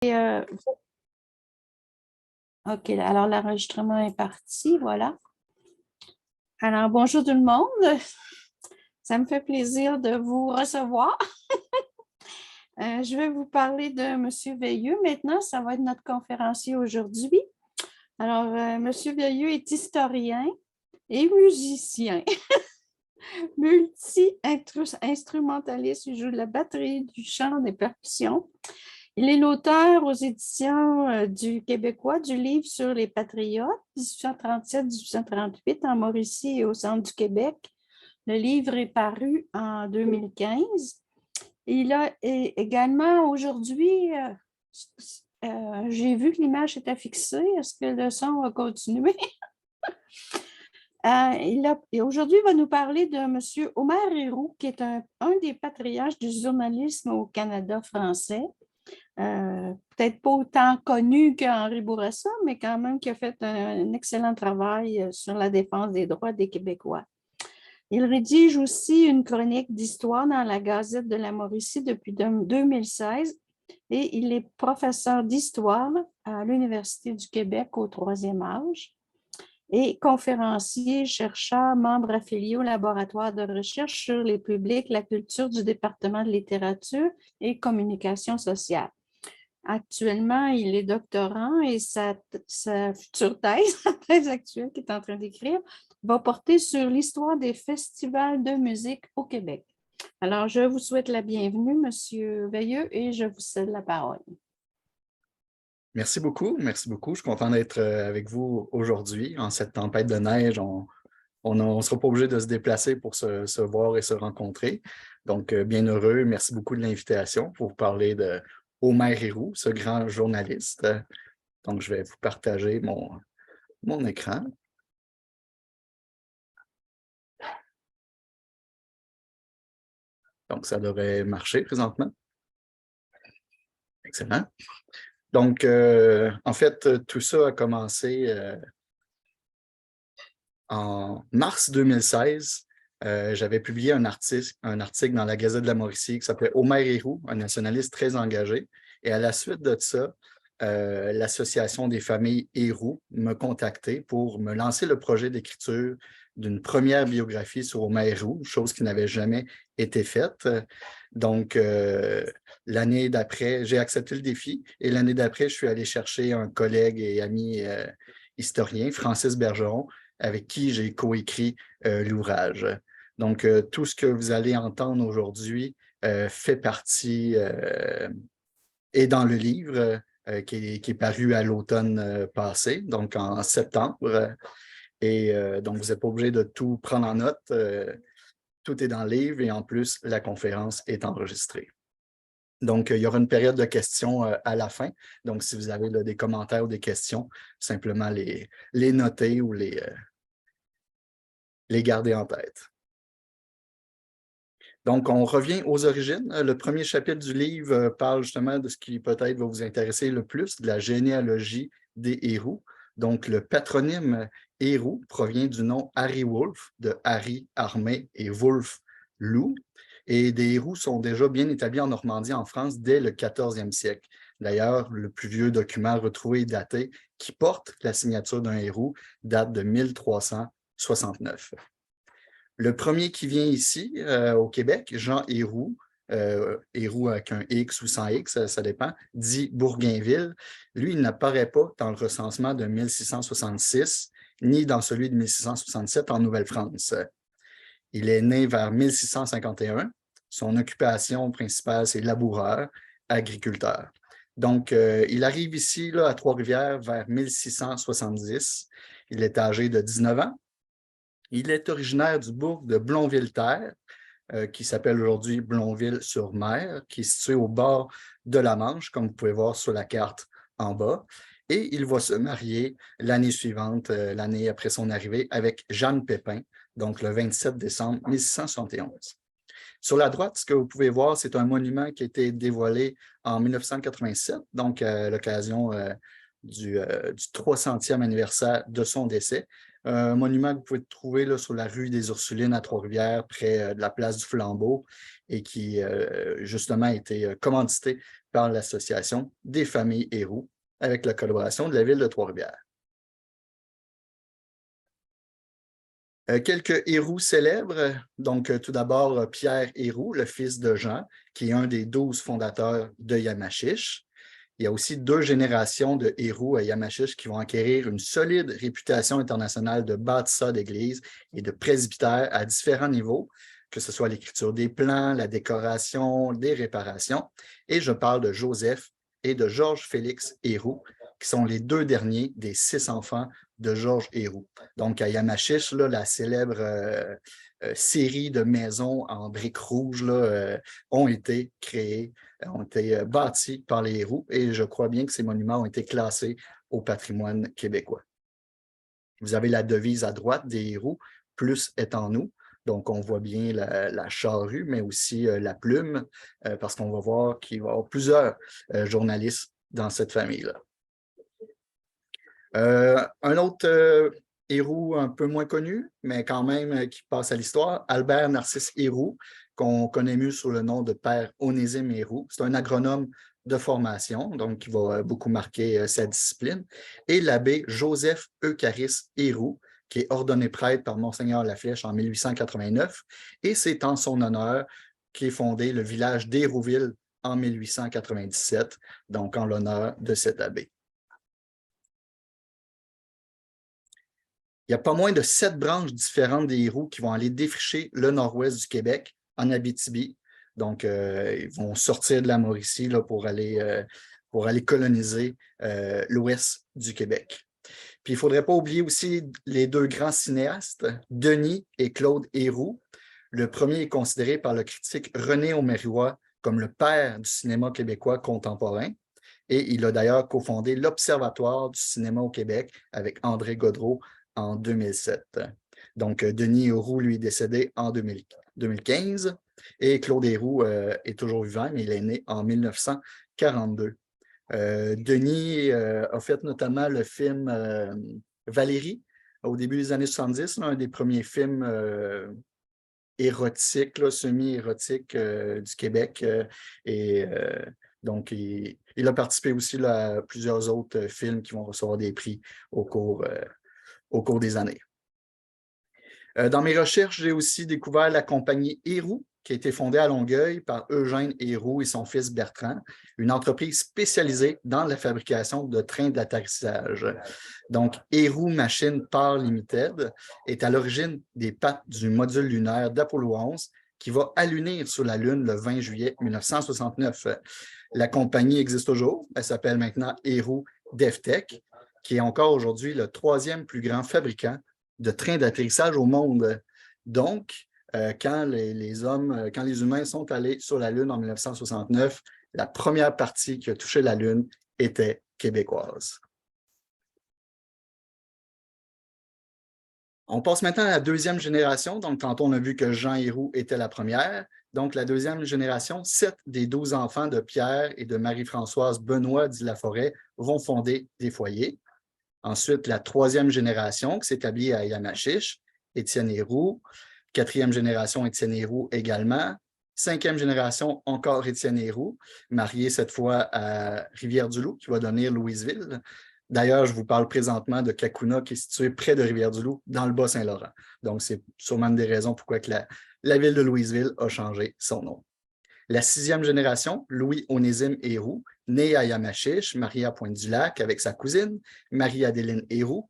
OK, alors l'enregistrement est parti, voilà. Alors, bonjour tout le monde. Ça me fait plaisir de vous recevoir. Je vais vous parler de M. Veilleux maintenant. Ça va être notre conférencier aujourd'hui. Alors, M. Veilleux est historien et musicien, multi-instrumentaliste. Il joue de la batterie, du chant, des percussions. Il est l'auteur aux éditions du Québécois du livre sur les Patriotes, 1837-1838, en Mauricie et au centre du Québec. Le livre est paru en 2015. Il a également aujourd'hui, j'ai vu que l'image était fixée. Est-ce que le son va continuer? Aujourd'hui, il va nous parler de M. Omer Héroux, qui est un des patriarches du journalisme au Canada français. Peut-être pas autant connu qu'Henri Bourassa, mais quand même qui a fait un excellent travail sur la défense des droits des Québécois. Il rédige aussi une chronique d'histoire dans la Gazette de la Mauricie depuis 2016 et il est professeur d'histoire à l'Université du Québec au troisième âge et conférencier, chercheur, membre affilié au laboratoire de recherche sur les publics, la culture du département de littérature et communication sociale. Actuellement, il est doctorant et sa future thèse, sa thèse actuelle qu'il est en train d'écrire, va porter sur l'histoire des festivals de musique au Québec. Alors, je vous souhaite la bienvenue, M. Veilleux, et je vous cède la parole. Merci beaucoup, merci beaucoup. Je suis content d'être avec vous aujourd'hui. En cette tempête de neige, on ne sera pas obligé de se déplacer pour se voir et se rencontrer. Donc, bien heureux. Merci beaucoup de l'invitation pour vous parler de Omer Héroux, ce grand journaliste. Donc, je vais vous partager mon écran. Donc, ça devrait marcher présentement. Excellent. Donc, en fait, tout ça a commencé en mars 2016. J'avais publié un article dans la Gazette de la Mauricie qui s'appelait Omer Héroux, un nationaliste très engagé. Et à la suite de ça, l'Association des familles Héroux m'a contacté pour me lancer le projet d'écriture d'une première biographie sur Omer Héroux, chose qui n'avait jamais été faite. Donc, l'année d'après, j'ai accepté le défi et l'année d'après, je suis allé chercher un collègue et ami historien, Francis Bergeron, avec qui j'ai coécrit l'ouvrage. Donc, tout ce que vous allez entendre aujourd'hui fait partie et dans le livre qui est paru à l'automne passé, donc en septembre. Et donc, vous n'êtes pas obligé de tout prendre en note. Tout est dans le livre et en plus, la conférence est enregistrée. Donc, il y aura une période de questions à la fin. Donc, si vous avez là, des commentaires ou des questions, simplement les noter ou les garder en tête. Donc, on revient aux origines. Le premier chapitre du livre parle justement de ce qui peut-être va vous intéresser le plus, de la généalogie des Héroux. Donc, le patronyme Héroux provient du nom Harry Wolf, de Harry, armée, et Wolf, loup. Et des Héroux sont déjà bien établis en Normandie, en France, dès le 14e siècle. D'ailleurs, le plus vieux document retrouvé et daté qui porte la signature d'un Héroux date de 1369. Le premier qui vient ici, au Québec, Jean Héroux, Héroux avec un X ou sans X, ça dépend, dit Bourgainville. Lui, il n'apparaît pas dans le recensement de 1666, ni dans celui de 1667 en Nouvelle-France. Il est né vers 1651. Son occupation principale, c'est laboureur, agriculteur. Donc, il arrive ici là, à Trois-Rivières vers 1670. Il est âgé de 19 ans. Il est originaire du bourg de Blonville-Terre, qui s'appelle aujourd'hui Blonville-sur-Mer, qui est situé au bord de la Manche, comme vous pouvez voir sur la carte en bas. Et il va se marier l'année suivante, l'année après son arrivée, avec Jeanne Pépin, donc le 27 décembre 1671. Sur la droite, ce que vous pouvez voir, c'est un monument qui a été dévoilé en 1987, donc à l'occasion du 300e anniversaire de son décès. Un monument que vous pouvez trouver là, sur la rue des Ursulines à Trois-Rivières, près de la place du Flambeau, et qui, justement, a été commandité par l'Association des familles Héroux, avec la collaboration de la ville de Trois-Rivières. Quelques Héroux célèbres. Donc, tout d'abord, Pierre Héroux, le fils de Jean, qui est un des 12 fondateurs de Yamachiche. Il y a aussi 2 générations de Héroux à Yamachiche qui vont acquérir une solide réputation internationale de bâtisseurs d'églises et de presbytères à différents niveaux, que ce soit l'écriture des plans, la décoration, des réparations. Et je parle de Joseph et de Georges-Félix Héroux, qui sont les 2 derniers des 6 enfants de Georges Héroux. Donc, à Yamachiche, là, la célèbre série de maisons en briques rouges là, ont été créées, ont été bâties par les Héroux, et je crois bien que ces monuments ont été classés au patrimoine québécois. Vous avez la devise à droite des Héroux, « Plus est en nous ». Donc, on voit bien la charrue, mais aussi la plume, parce qu'on va voir qu'il va y avoir plusieurs journalistes dans cette famille-là. Un autre Héroux un peu moins connu, mais quand même qui passe à l'histoire, Albert Narcisse Héroux, qu'on connaît mieux sous le nom de Père Onésime Héroux. C'est un agronome de formation, donc qui va beaucoup marquer sa discipline. Et l'abbé Joseph Eucharis Héroux, qui est ordonné prêtre par Monseigneur Laflèche en 1889. Et c'est en son honneur qu'est fondé le village d'Hérouville en 1897, donc en l'honneur de cet abbé. Il y a pas moins de 7 branches différentes des Héroux qui vont aller défricher le nord-ouest du Québec, en Abitibi. Donc, ils vont sortir de la Mauricie là, pour aller coloniser l'ouest du Québec. Puis, il ne faudrait pas oublier aussi les 2 grands cinéastes, Denis et Claude Héroux. Le premier est considéré par le critique René Aumeroy comme le père du cinéma québécois contemporain. Et il a d'ailleurs cofondé l'Observatoire du cinéma au Québec avec André Gaudreault en 2007. Donc, Denis Héroux, lui, est décédé en 2015 et Claude Héroux est toujours vivant, mais il est né en 1942. Denis a fait notamment le film Valérie au début des années 70, là, un des premiers films érotiques, semi-érotiques du Québec. Donc, il a participé aussi là, à plusieurs autres films qui vont recevoir des prix au cours des années. Dans mes recherches, j'ai aussi découvert la compagnie Héroux, qui a été fondée à Longueuil par Eugène Héroux et son fils Bertrand, une entreprise spécialisée dans la fabrication de trains d'atterrissage. Donc, Héroux Machine Power Limited est à l'origine des pattes du module lunaire d'Apollo 11 qui va allunir sur la Lune le 20 juillet 1969. La compagnie existe toujours. Elle s'appelle maintenant Héroux DevTech, qui est encore aujourd'hui le 3e plus grand fabricant de trains d'atterrissage au monde. Donc, quand les humains sont allés sur la Lune en 1969, la première partie qui a touché la Lune était québécoise. On passe maintenant à la 2e génération. Donc, tantôt, on a vu que Jean Héroux était la première. Donc, la 2e génération, 7 des 12 enfants de Pierre et de Marie-Françoise Benoît dit-Laforêt vont fonder des foyers. Ensuite, la 3e génération qui s'établit à Yamachiche, Étienne Héroux. 4e génération, Étienne Héroux également. 5e génération, encore Étienne Héroux, marié cette fois à Rivière-du-Loup, qui va donner Louisville. D'ailleurs, je vous parle présentement de Kakuna, qui est situé près de Rivière-du-Loup, dans le Bas-Saint-Laurent. Donc, c'est sûrement une des raisons pourquoi que la ville de Louisville a changé son nom. La 6e génération, Louis-Onésime Héroux, né à Yamachiche, marié à Pointe-du-Lac avec sa cousine, Marie-Adéline Héroux.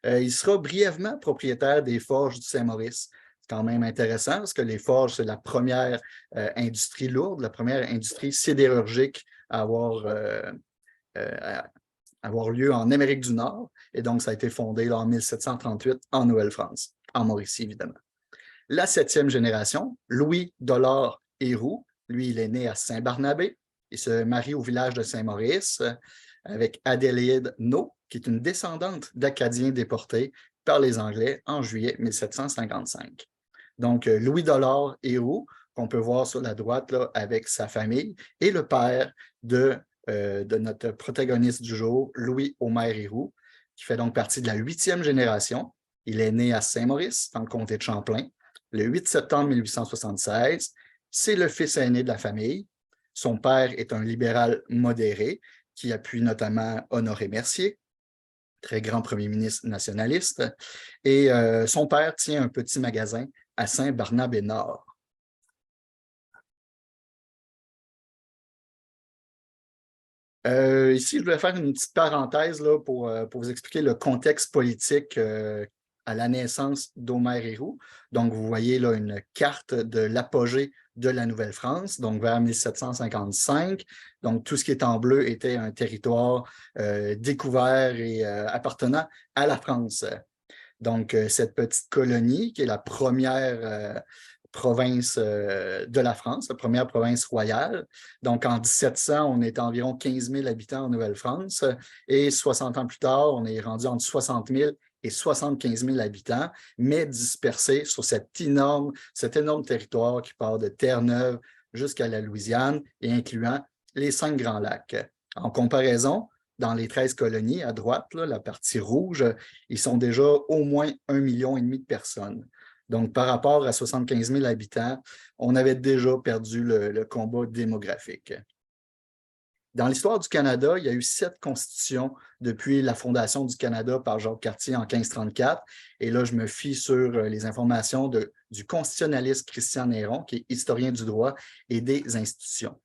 Il sera brièvement propriétaire des forges du Saint-Maurice. C'est quand même intéressant parce que les forges, c'est la première industrie lourde, la première industrie sidérurgique à avoir lieu en Amérique du Nord. Et donc, ça a été fondé là, en 1738 en Nouvelle-France, en Mauricie, évidemment. La 7e génération, Louis Dollard Héroux, lui, il est né à Saint-Barnabé. Il se marie au village de Saint-Maurice avec Adélaïde No, qui est une descendante d'Acadiens déportés par les Anglais en juillet 1755. Donc, Louis Dollard Héroux, qu'on peut voir sur la droite là, avec sa famille, est le père de notre protagoniste du jour, Louis Omer Héroux, qui fait donc partie de la 8e génération. Il est né à Saint-Maurice, dans le comté de Champlain, le 8 septembre 1876. C'est le fils aîné de la famille. Son père est un libéral modéré qui appuie notamment Honoré Mercier, très grand premier ministre nationaliste. Et son père tient un petit magasin à Saint-Barnabé-Nord. Ici, je voulais faire une petite parenthèse là, pour vous expliquer le contexte politique à la naissance d'Omer Héroux. Donc, vous voyez là une carte de l'apogée de la Nouvelle-France, donc vers 1755. Donc, tout ce qui est en bleu était un territoire découvert et appartenant à la France. Donc, cette petite colonie, qui est la première province de la France, la première province royale. Donc, en 1700, on est environ 15 000 habitants en Nouvelle-France et 60 ans plus tard, on est rendu entre 60 000 et 75 000 habitants, mais dispersés sur cet énorme territoire qui part de Terre-Neuve jusqu'à la Louisiane et incluant les 5 Grands Lacs. En comparaison, dans les 13 colonies, à droite, là, la partie rouge, ils sont déjà au moins 1,5 million de personnes. Donc, par rapport à 75 000 habitants, on avait déjà perdu le combat démographique. Dans l'histoire du Canada, il y a eu 7 constitutions depuis la fondation du Canada par Jacques Cartier en 1534. Et là, je me fie sur les informations du constitutionnaliste Christian Néron, qui est historien du droit et des institutions.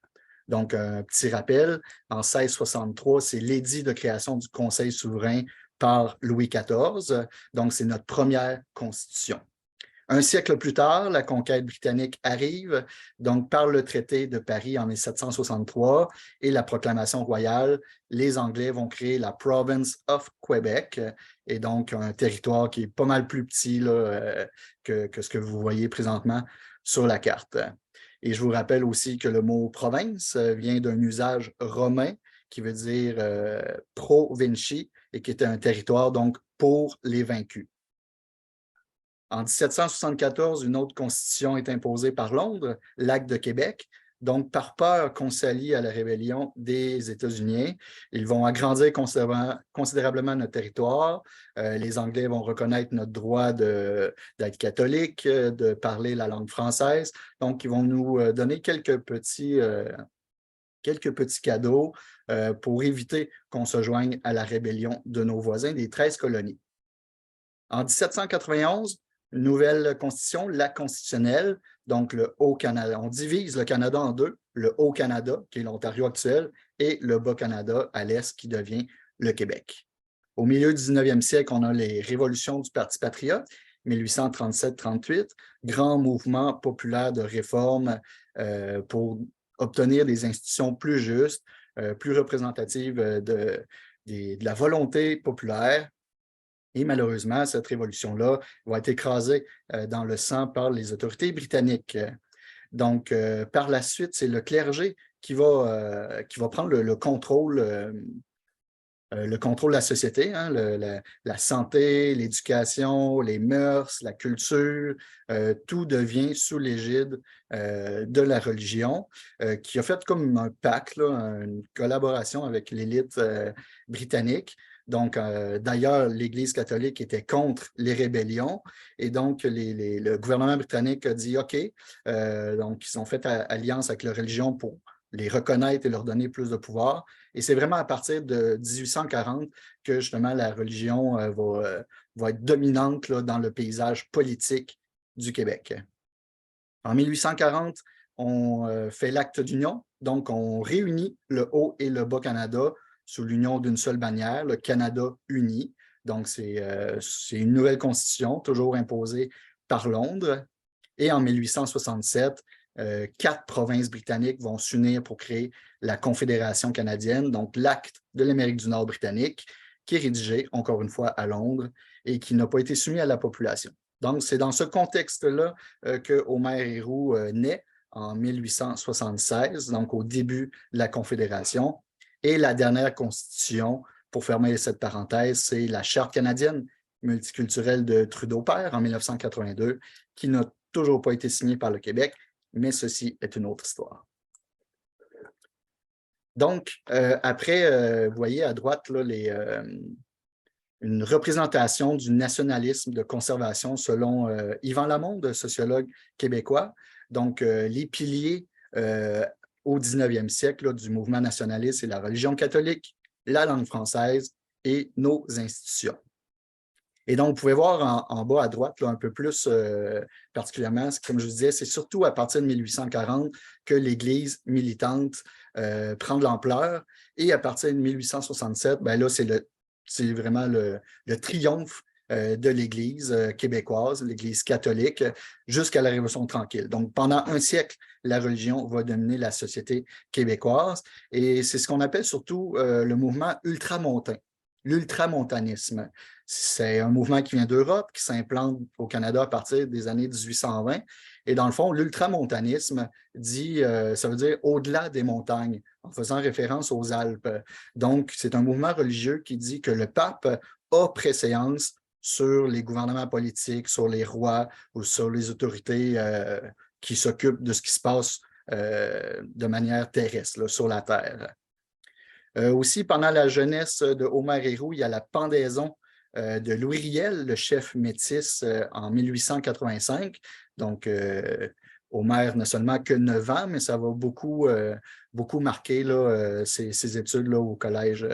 Donc, un petit rappel, en 1663, c'est l'édit de création du Conseil souverain par Louis XIV. Donc, c'est notre première constitution. Un siècle plus tard, la conquête britannique arrive, donc par le traité de Paris en 1763 et la proclamation royale, les Anglais vont créer la Province of Quebec, et donc un territoire qui est pas mal plus petit là, que ce que vous voyez présentement sur la carte. Et je vous rappelle aussi que le mot province vient d'un usage romain qui veut dire pro vinci et qui était un territoire donc pour les vaincus. En 1774, une autre constitution est imposée par Londres, l'Acte de Québec. Donc, par peur qu'on s'allie à la rébellion des États-Unis, ils vont agrandir considérablement notre territoire. Les Anglais vont reconnaître notre droit d'être catholique, de parler la langue française. Donc, ils vont nous donner quelques petits cadeaux pour éviter qu'on se joigne à la rébellion de nos voisins des 13 colonies. En 1791, une nouvelle constitution, la constitutionnelle, donc le Haut-Canada. On divise le Canada en deux, le Haut-Canada, qui est l'Ontario actuel, et le Bas-Canada à l'est, qui devient le Québec. Au milieu du 19e siècle, on a les révolutions du Parti patriote, 1837-38, grand mouvement populaire de réforme pour obtenir des institutions plus justes, plus représentatives de la volonté populaire. Et malheureusement, cette révolution-là va être écrasée dans le sang par les autorités britanniques. Donc, par la suite, c'est le clergé qui va prendre le contrôle de la société, hein, la santé, l'éducation, les mœurs, la culture, tout devient sous l'égide de la religion, qui a fait comme un pacte, là, une collaboration avec l'élite britannique. Donc, d'ailleurs, l'Église catholique était contre les rébellions et donc le gouvernement britannique a dit OK, donc ils ont fait alliance avec la religion pour les reconnaître et leur donner plus de pouvoir. Et c'est vraiment à partir de 1840 que justement la religion va être dominante là, dans le paysage politique du Québec. En 1840, on fait l'acte d'union, donc on réunit le Haut et le Bas-Canada sous l'union d'une seule bannière, le Canada uni. Donc, c'est une nouvelle constitution, toujours imposée par Londres. Et en 1867, 4 provinces britanniques vont s'unir pour créer la Confédération canadienne, donc l'acte de l'Amérique du Nord britannique, qui est rédigé, encore une fois, à Londres et qui n'a pas été soumis à la population. Donc, c'est dans ce contexte-là que Omer Héroux naît en 1876, donc au début de la Confédération. Et la dernière constitution, pour fermer cette parenthèse, c'est la Charte canadienne multiculturelle de Trudeau-Père en 1982, qui n'a toujours pas été signée par le Québec, mais ceci est une autre histoire. Donc, après, vous voyez à droite là, une représentation du nationalisme de conservation selon Yvan Lamonde, sociologue québécois. Donc, les piliers au 19e siècle là, du mouvement nationaliste, c'est la religion catholique, la langue française et nos institutions. Et donc, vous pouvez voir en bas à droite, là, un peu plus particulièrement, comme je vous disais, c'est surtout à partir de 1840 que l'Église militante prend de l'ampleur. Et à partir de 1867, ben là, c'est vraiment le triomphe de l'Église québécoise, l'Église catholique, jusqu'à la Révolution tranquille. Donc, pendant un siècle, la religion va dominer la société québécoise. Et c'est ce qu'on appelle surtout le mouvement ultramontain, l'ultramontanisme. C'est un mouvement qui vient d'Europe, qui s'implante au Canada à partir des années 1820. Et dans le fond, l'ultramontanisme dit, ça veut dire au-delà des montagnes, en faisant référence aux Alpes. Donc, c'est un mouvement religieux qui dit que le pape a préséance sur les gouvernements politiques, sur les rois ou sur les autorités qui s'occupent de ce qui se passe de manière terrestre, là, sur la Terre. Aussi, pendant la jeunesse de Omer Héroux, il y a la pendaison de Louis Riel, le chef métis, en 1885. Donc, Omer n'a seulement que 9 ans, mais ça va beaucoup marquer là, ses études là, au collège,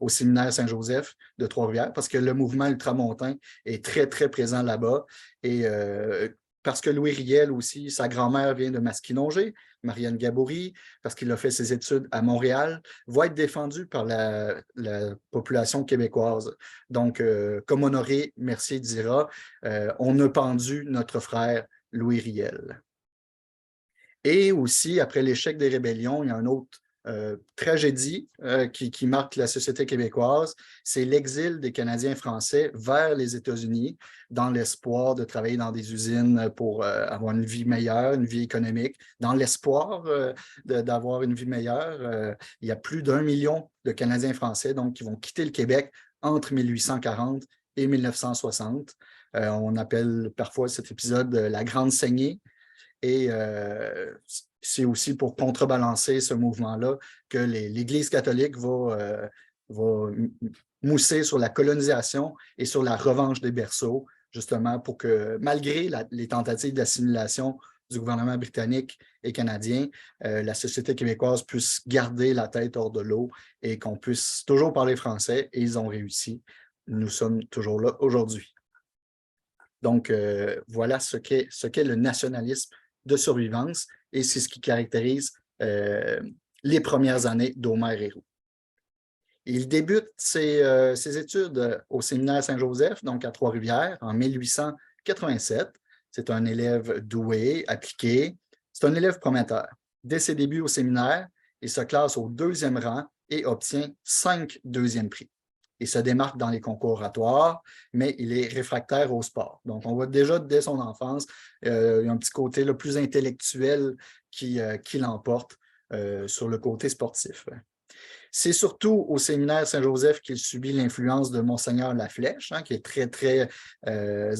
au séminaire Saint-Joseph de Trois-Rivières, parce que le mouvement ultramontain est très, très présent là-bas. Et parce que Louis Riel aussi, sa grand-mère vient de Masquinongé, Marianne Gabory, parce qu'il a fait ses études à Montréal, va être défendu par la population québécoise. Donc, comme Honoré Mercier dira, on a pendu notre frère Louis Riel. Et aussi, après l'échec des rébellions, il y a une autre tragédie qui marque la société québécoise, c'est l'exil des Canadiens français vers les États-Unis dans l'espoir de travailler dans des usines pour avoir une vie meilleure, une vie économique, dans l'espoir d'avoir une vie meilleure. Il y a plus d'1 million de Canadiens français donc, qui vont quitter le Québec entre 1840 et 1960. On appelle parfois cet épisode la Grande Saignée. Et c'est aussi pour contrebalancer ce mouvement-là que l'Église catholique va mousser sur la colonisation et sur la revanche des berceaux, justement pour que, malgré les tentatives d'assimilation du gouvernement britannique et canadien, la société québécoise puisse garder la tête hors de l'eau et qu'on puisse toujours parler français, et ils ont réussi. Nous sommes toujours là aujourd'hui. Donc, voilà ce qu'est le nationalisme de survivance, et c'est ce qui caractérise les premières années d'Omer Héroux. Il débute ses études au séminaire Saint-Joseph, donc à Trois-Rivières, en 1887. C'est un élève doué, appliqué. C'est un élève prometteur. Dès ses débuts au séminaire, il se classe au 2e rang et obtient 5 deuxièmes prix. Il se démarque dans les concours oratoires, mais il est réfractaire au sport. Donc, on voit déjà dès son enfance, il y a un petit côté là, plus intellectuel qui l'emporte sur le côté sportif. C'est surtout au séminaire Saint-Joseph qu'il subit l'influence de Monseigneur Laflèche, qui est très, très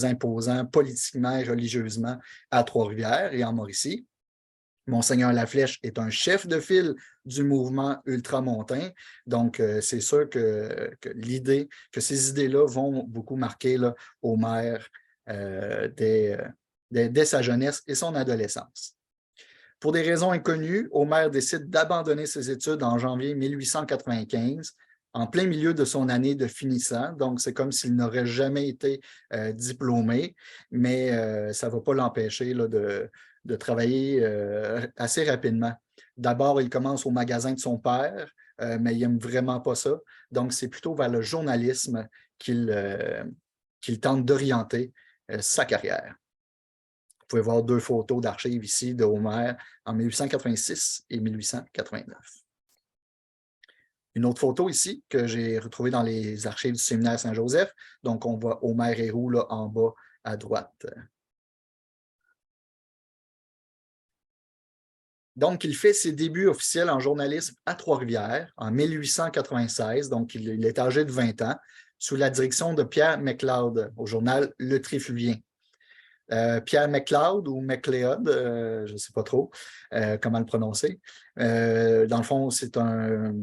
imposant politiquement et religieusement à Trois-Rivières et en Mauricie. Monseigneur Laflèche est un chef de file du mouvement ultramontain, donc c'est sûr que ces idées-là vont beaucoup marquer là, Omer dès sa jeunesse et son adolescence. Pour des raisons inconnues, Omer décide d'abandonner ses études en janvier 1895, en plein milieu de son année de finissant, donc c'est comme s'il n'aurait jamais été diplômé, mais ça ne va pas l'empêcher de travailler assez rapidement. D'abord, il commence au magasin de son père, mais il n'aime vraiment pas ça. Donc, c'est plutôt vers le journalisme qu'il tente d'orienter sa carrière. Vous pouvez voir 2 photos d'archives ici de Omer en 1886 et 1889. Une autre photo ici que j'ai retrouvée dans les archives du séminaire Saint-Joseph. Donc, on voit Omer Héroux là, en bas à droite. Donc, il fait ses débuts officiels en journalisme à Trois-Rivières en 1896. Donc, il est âgé de 20 ans, sous la direction de Pierre McLeod au journal Le Trifluvien. Pierre McLeod ou McLeod, je ne sais pas trop comment le prononcer. Dans le fond, c'est un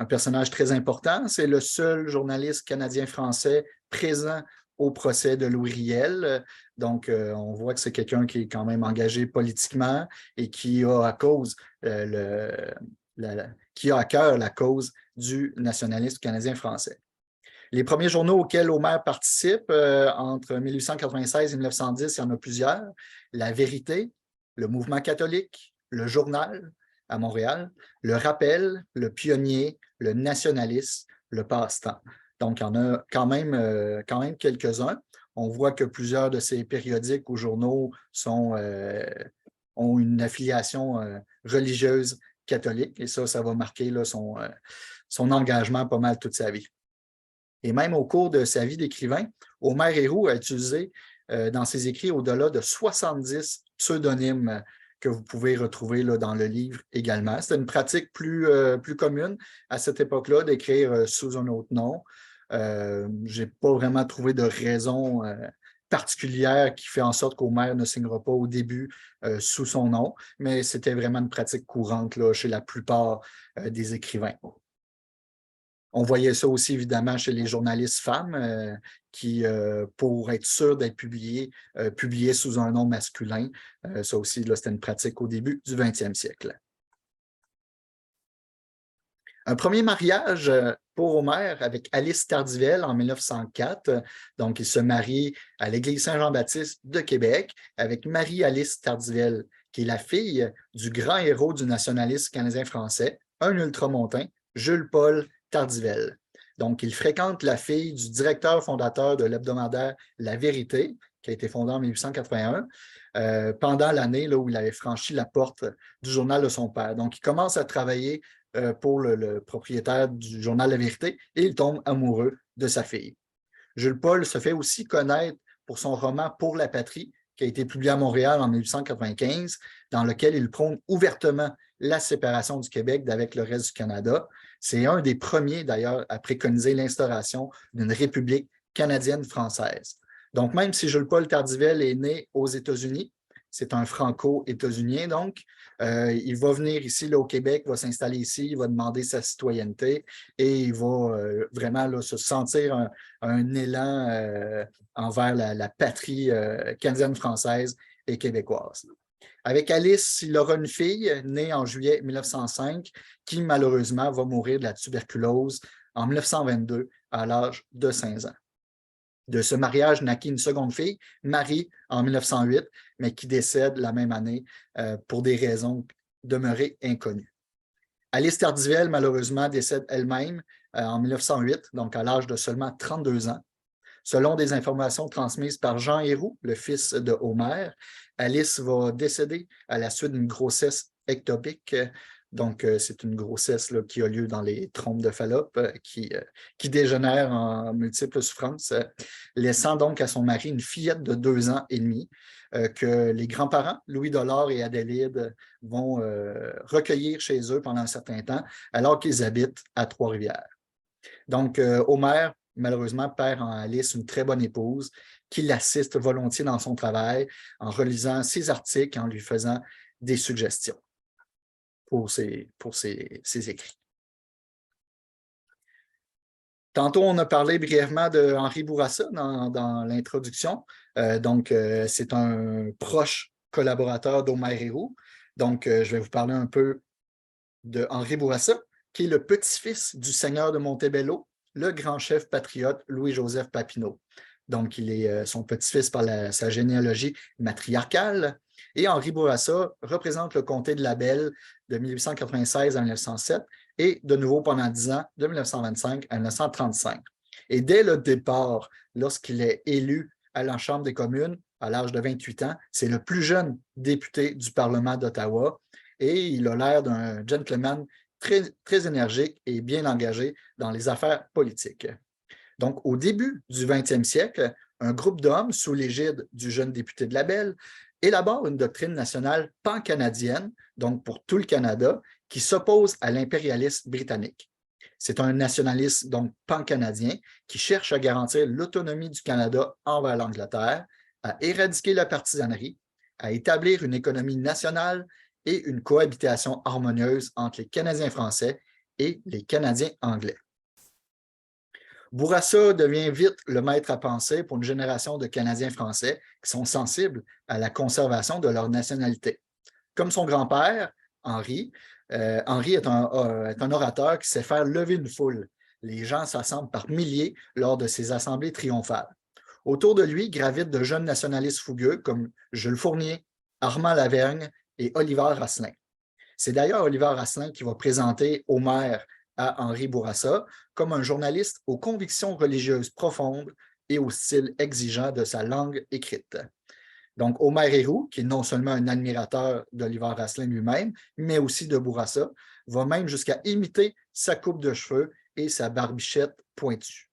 un personnage très important. C'est le seul journaliste canadien-français présent au procès de Louis Riel. Donc, on voit que c'est quelqu'un qui est quand même engagé politiquement et qui a à cause qui a à cœur la cause du nationalisme canadien-français. Les premiers journaux auxquels Homer participe, entre 1896 et 1910, il y en a plusieurs. La Vérité, le Mouvement catholique, le Journal à Montréal, le Rappel, le Pionnier, le Nationaliste, le Passe-temps. Donc, il y en a quand même quelques-uns. On voit que plusieurs de ces périodiques ou journaux ont une affiliation religieuse catholique et ça va marquer là, son engagement pas mal toute sa vie. Et même au cours de sa vie d'écrivain, Homer Héroux a utilisé dans ses écrits au-delà de 70 pseudonymes que vous pouvez retrouver là, dans le livre également. C'était une pratique plus commune à cette époque-là d'écrire sous un autre nom. Je n'ai pas vraiment trouvé de raison particulière qui fait en sorte qu'Homer ne signera pas au début sous son nom, mais c'était vraiment une pratique courante là, chez la plupart des écrivains. On voyait ça aussi, évidemment, chez les journalistes femmes qui, pour être sûrs d'être publiées sous un nom masculin. Ça aussi, c'était une pratique au début du 20e siècle. Un premier mariage pour Homer avec Alice Tardivelle en 1904. Donc, il se marie à l'Église Saint-Jean-Baptiste de Québec avec Marie-Alice Tardivelle, qui est la fille du grand héros du nationalisme canadien-français, un ultramontain, Jules-Paul Tardivelle. Donc, il fréquente la fille du directeur fondateur de l'hebdomadaire La Vérité, qui a été fondé en 1881, pendant l'année où il avait franchi la porte du journal de son père. Donc, il commence à travailler pour le propriétaire du journal La Vérité et il tombe amoureux de sa fille. Jules-Paul se fait aussi connaître pour son roman Pour la patrie, qui a été publié à Montréal en 1895, dans lequel il prône ouvertement la séparation du Québec d'avec le reste du Canada. C'est un des premiers, d'ailleurs, à préconiser l'instauration d'une république canadienne-française. Donc, même si Jules-Paul Tardivelle est né aux États-Unis, c'est un franco-états-unien, donc. Il va venir ici là, au Québec, va s'installer ici, il va demander sa citoyenneté et il va vraiment là, se sentir un élan envers la patrie canadienne-française et québécoise. Avec Alice, il aura une fille née en juillet 1905 qui malheureusement va mourir de la tuberculose en 1922 à l'âge de 5 ans. De ce mariage naquit une seconde fille, Marie, en 1908, mais qui décède la même année pour des raisons demeurées inconnues. Alice Tardivelle, malheureusement, décède elle-même en 1908, donc à l'âge de seulement 32 ans. Selon des informations transmises par Jean Héroux, le fils de Homer, Alice va décéder à la suite d'une grossesse ectopique. Donc, c'est une grossesse là, qui a lieu dans les trompes de Fallope qui dégénère en multiples souffrances, laissant donc à son mari une fillette de 2 ans et demi que les grands-parents, Louis Dollard et Adélaïde, vont recueillir chez eux pendant un certain temps, alors qu'ils habitent à Trois-Rivières. Donc, Homer, malheureusement, perd en Alice une très bonne épouse qui l'assiste volontiers dans son travail en relisant ses articles et en lui faisant des suggestions pour ses écrits. Tantôt, on a parlé brièvement de Henri Bourassa dans l'introduction. C'est un proche collaborateur d'Homer Héroux. Donc, je vais vous parler un peu de Henri Bourassa, qui est le petit-fils du seigneur de Montebello, le grand chef patriote Louis-Joseph Papineau. Donc, il est son petit-fils par sa généalogie matriarcale. Et Henri Bourassa représente le comté de Labelle de 1896 à 1907 et de nouveau pendant 10 ans, de 1925 à 1935. Et dès le départ, lorsqu'il est élu à la Chambre des communes, à l'âge de 28 ans, c'est le plus jeune député du Parlement d'Ottawa et il a l'air d'un gentleman très, très énergique et bien engagé dans les affaires politiques. Donc, au début du 20e siècle, un groupe d'hommes sous l'égide du jeune député de Labelle élabore une doctrine nationale pan-canadienne, donc pour tout le Canada, qui s'oppose à l'impérialisme britannique. C'est un nationalisme donc pan-canadien qui cherche à garantir l'autonomie du Canada envers l'Angleterre, à éradiquer la partisanerie, à établir une économie nationale et une cohabitation harmonieuse entre les Canadiens français et les Canadiens anglais. Bourassa devient vite le maître à penser pour une génération de Canadiens français qui sont sensibles à la conservation de leur nationalité. Comme son grand-père, Henri, Henri est un orateur qui sait faire lever une foule. Les gens s'assemblent par milliers lors de ses assemblées triomphales. Autour de lui gravitent de jeunes nationalistes fougueux comme Jules Fournier, Armand Lavergne et Oliver Asselin. C'est d'ailleurs Oliver Asselin qui va présenter Omer à Henri Bourassa comme un journaliste aux convictions religieuses profondes et au style exigeant de sa langue écrite. Donc, Omer Héroux, qui est non seulement un admirateur d'Oliver Asselin lui-même, mais aussi de Bourassa, va même jusqu'à imiter sa coupe de cheveux et sa barbichette pointue.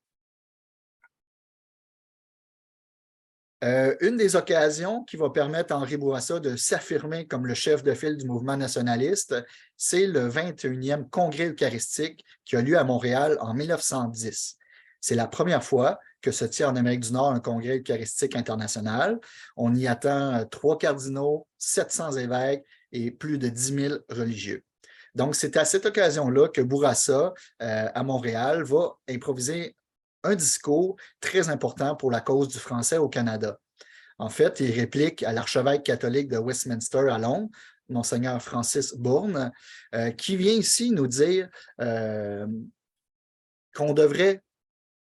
Une des occasions qui va permettre à Henri Bourassa de s'affirmer comme le chef de file du mouvement nationaliste, c'est le 21e Congrès eucharistique qui a lieu à Montréal en 1910. C'est la première fois que se tient en Amérique du Nord un congrès eucharistique international. On y attend 3 cardinaux, 700 évêques et plus de 10 000 religieux. Donc, c'est à cette occasion-là que Bourassa, à Montréal, va improviser un discours très important pour la cause du français au Canada. En fait, il réplique à l'archevêque catholique de Westminster à Londres, Monseigneur Francis Bourne, qui vient ici nous dire qu'on devrait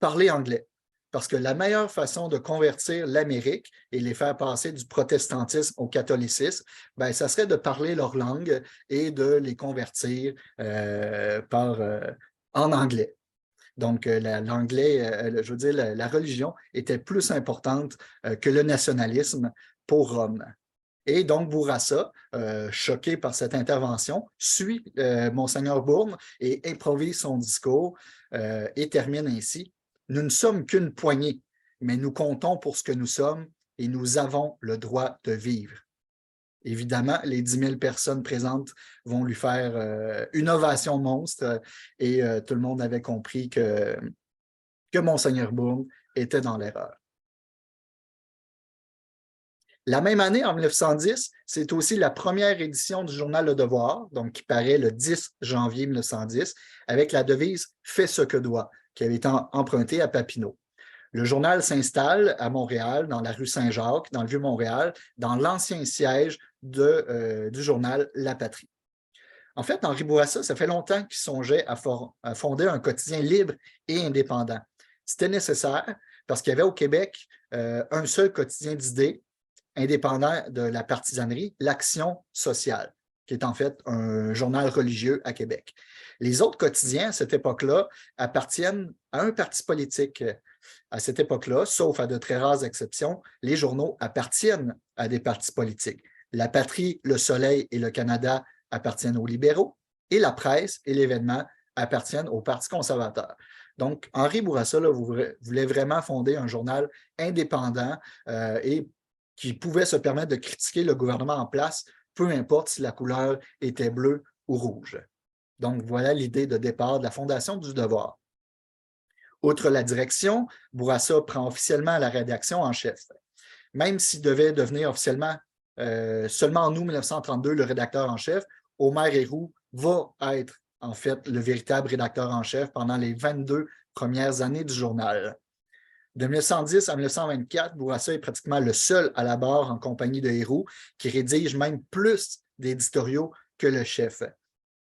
parler anglais. Parce que la meilleure façon de convertir l'Amérique et les faire passer du protestantisme au catholicisme, ben, ça serait de parler leur langue et de les convertir en anglais. Donc, l'anglais, je veux dire, la religion était plus importante que le nationalisme pour Rome. Et donc, Bourassa, choqué par cette intervention, suit Monseigneur Bourne et improvise son discours et termine ainsi. Nous ne sommes qu'une poignée, mais nous comptons pour ce que nous sommes et nous avons le droit de vivre. Évidemment, les 10 000 personnes présentes vont lui faire une ovation monstre et tout le monde avait compris que Monseigneur Bourne était dans l'erreur. La même année, en 1910, c'est aussi la première édition du journal Le Devoir, donc qui paraît le 10 janvier 1910, avec la devise « Fais ce que doit », qui avait été empruntée à Papineau. Le journal s'installe à Montréal, dans la rue Saint-Jacques, dans le Vieux-Montréal, dans l'ancien siège du journal La Patrie. En fait, Henri Bourassa, ça fait longtemps qu'il songeait à fonder un quotidien libre et indépendant. C'était nécessaire parce qu'il y avait au Québec un seul quotidien d'idées indépendant de la partisanerie, l'Action sociale, qui est en fait un journal religieux à Québec. Les autres quotidiens, à cette époque-là, appartiennent à un parti politique. À cette époque-là, sauf à de très rares exceptions, les journaux appartiennent à des partis politiques. La Patrie, Le Soleil et Le Canada appartiennent aux libéraux et la presse et l'événement appartiennent au Parti conservateur. Donc, Henri Bourassa voulait vraiment fonder un journal indépendant et qui pouvait se permettre de critiquer le gouvernement en place, peu importe si la couleur était bleue ou rouge. Donc, voilà l'idée de départ de la Fondation du Devoir. Outre la direction, Bourassa prend officiellement la rédaction en chef. Même s'il devait devenir officiellement, seulement en août 1932, le rédacteur en chef, Omer Héroux va être en fait le véritable rédacteur en chef pendant les 22 premières années du journal. De 1910 à 1924, Bourassa est pratiquement le seul à la barre en compagnie de Héroux, qui rédige même plus d'éditoriaux que le chef.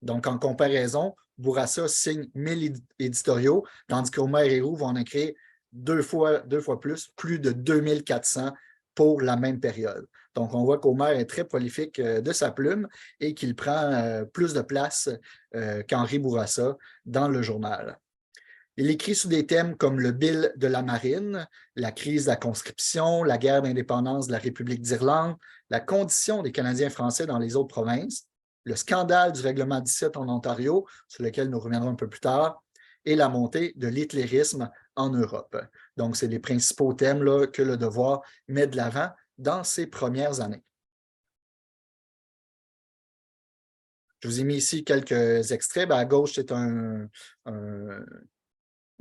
Donc, en comparaison, Bourassa signe 1000 éditoriaux, tandis qu'Omer Héroux va en écrire deux fois plus de 2400 pour la même période. Donc, on voit qu'Omer est très prolifique de sa plume et qu'il prend plus de place qu'Henri Bourassa dans le journal. Il écrit sous des thèmes comme le Bill de la Marine, la crise de la conscription, la guerre d'indépendance de la République d'Irlande, la condition des Canadiens français dans les autres provinces, le scandale du règlement 17 en Ontario, sur lequel nous reviendrons un peu plus tard, et la montée de l'hitlérisme en Europe. Donc, c'est les principaux thèmes là, que Le Devoir met de l'avant dans ses premières années. Je vous ai mis ici quelques extraits. À gauche, c'est un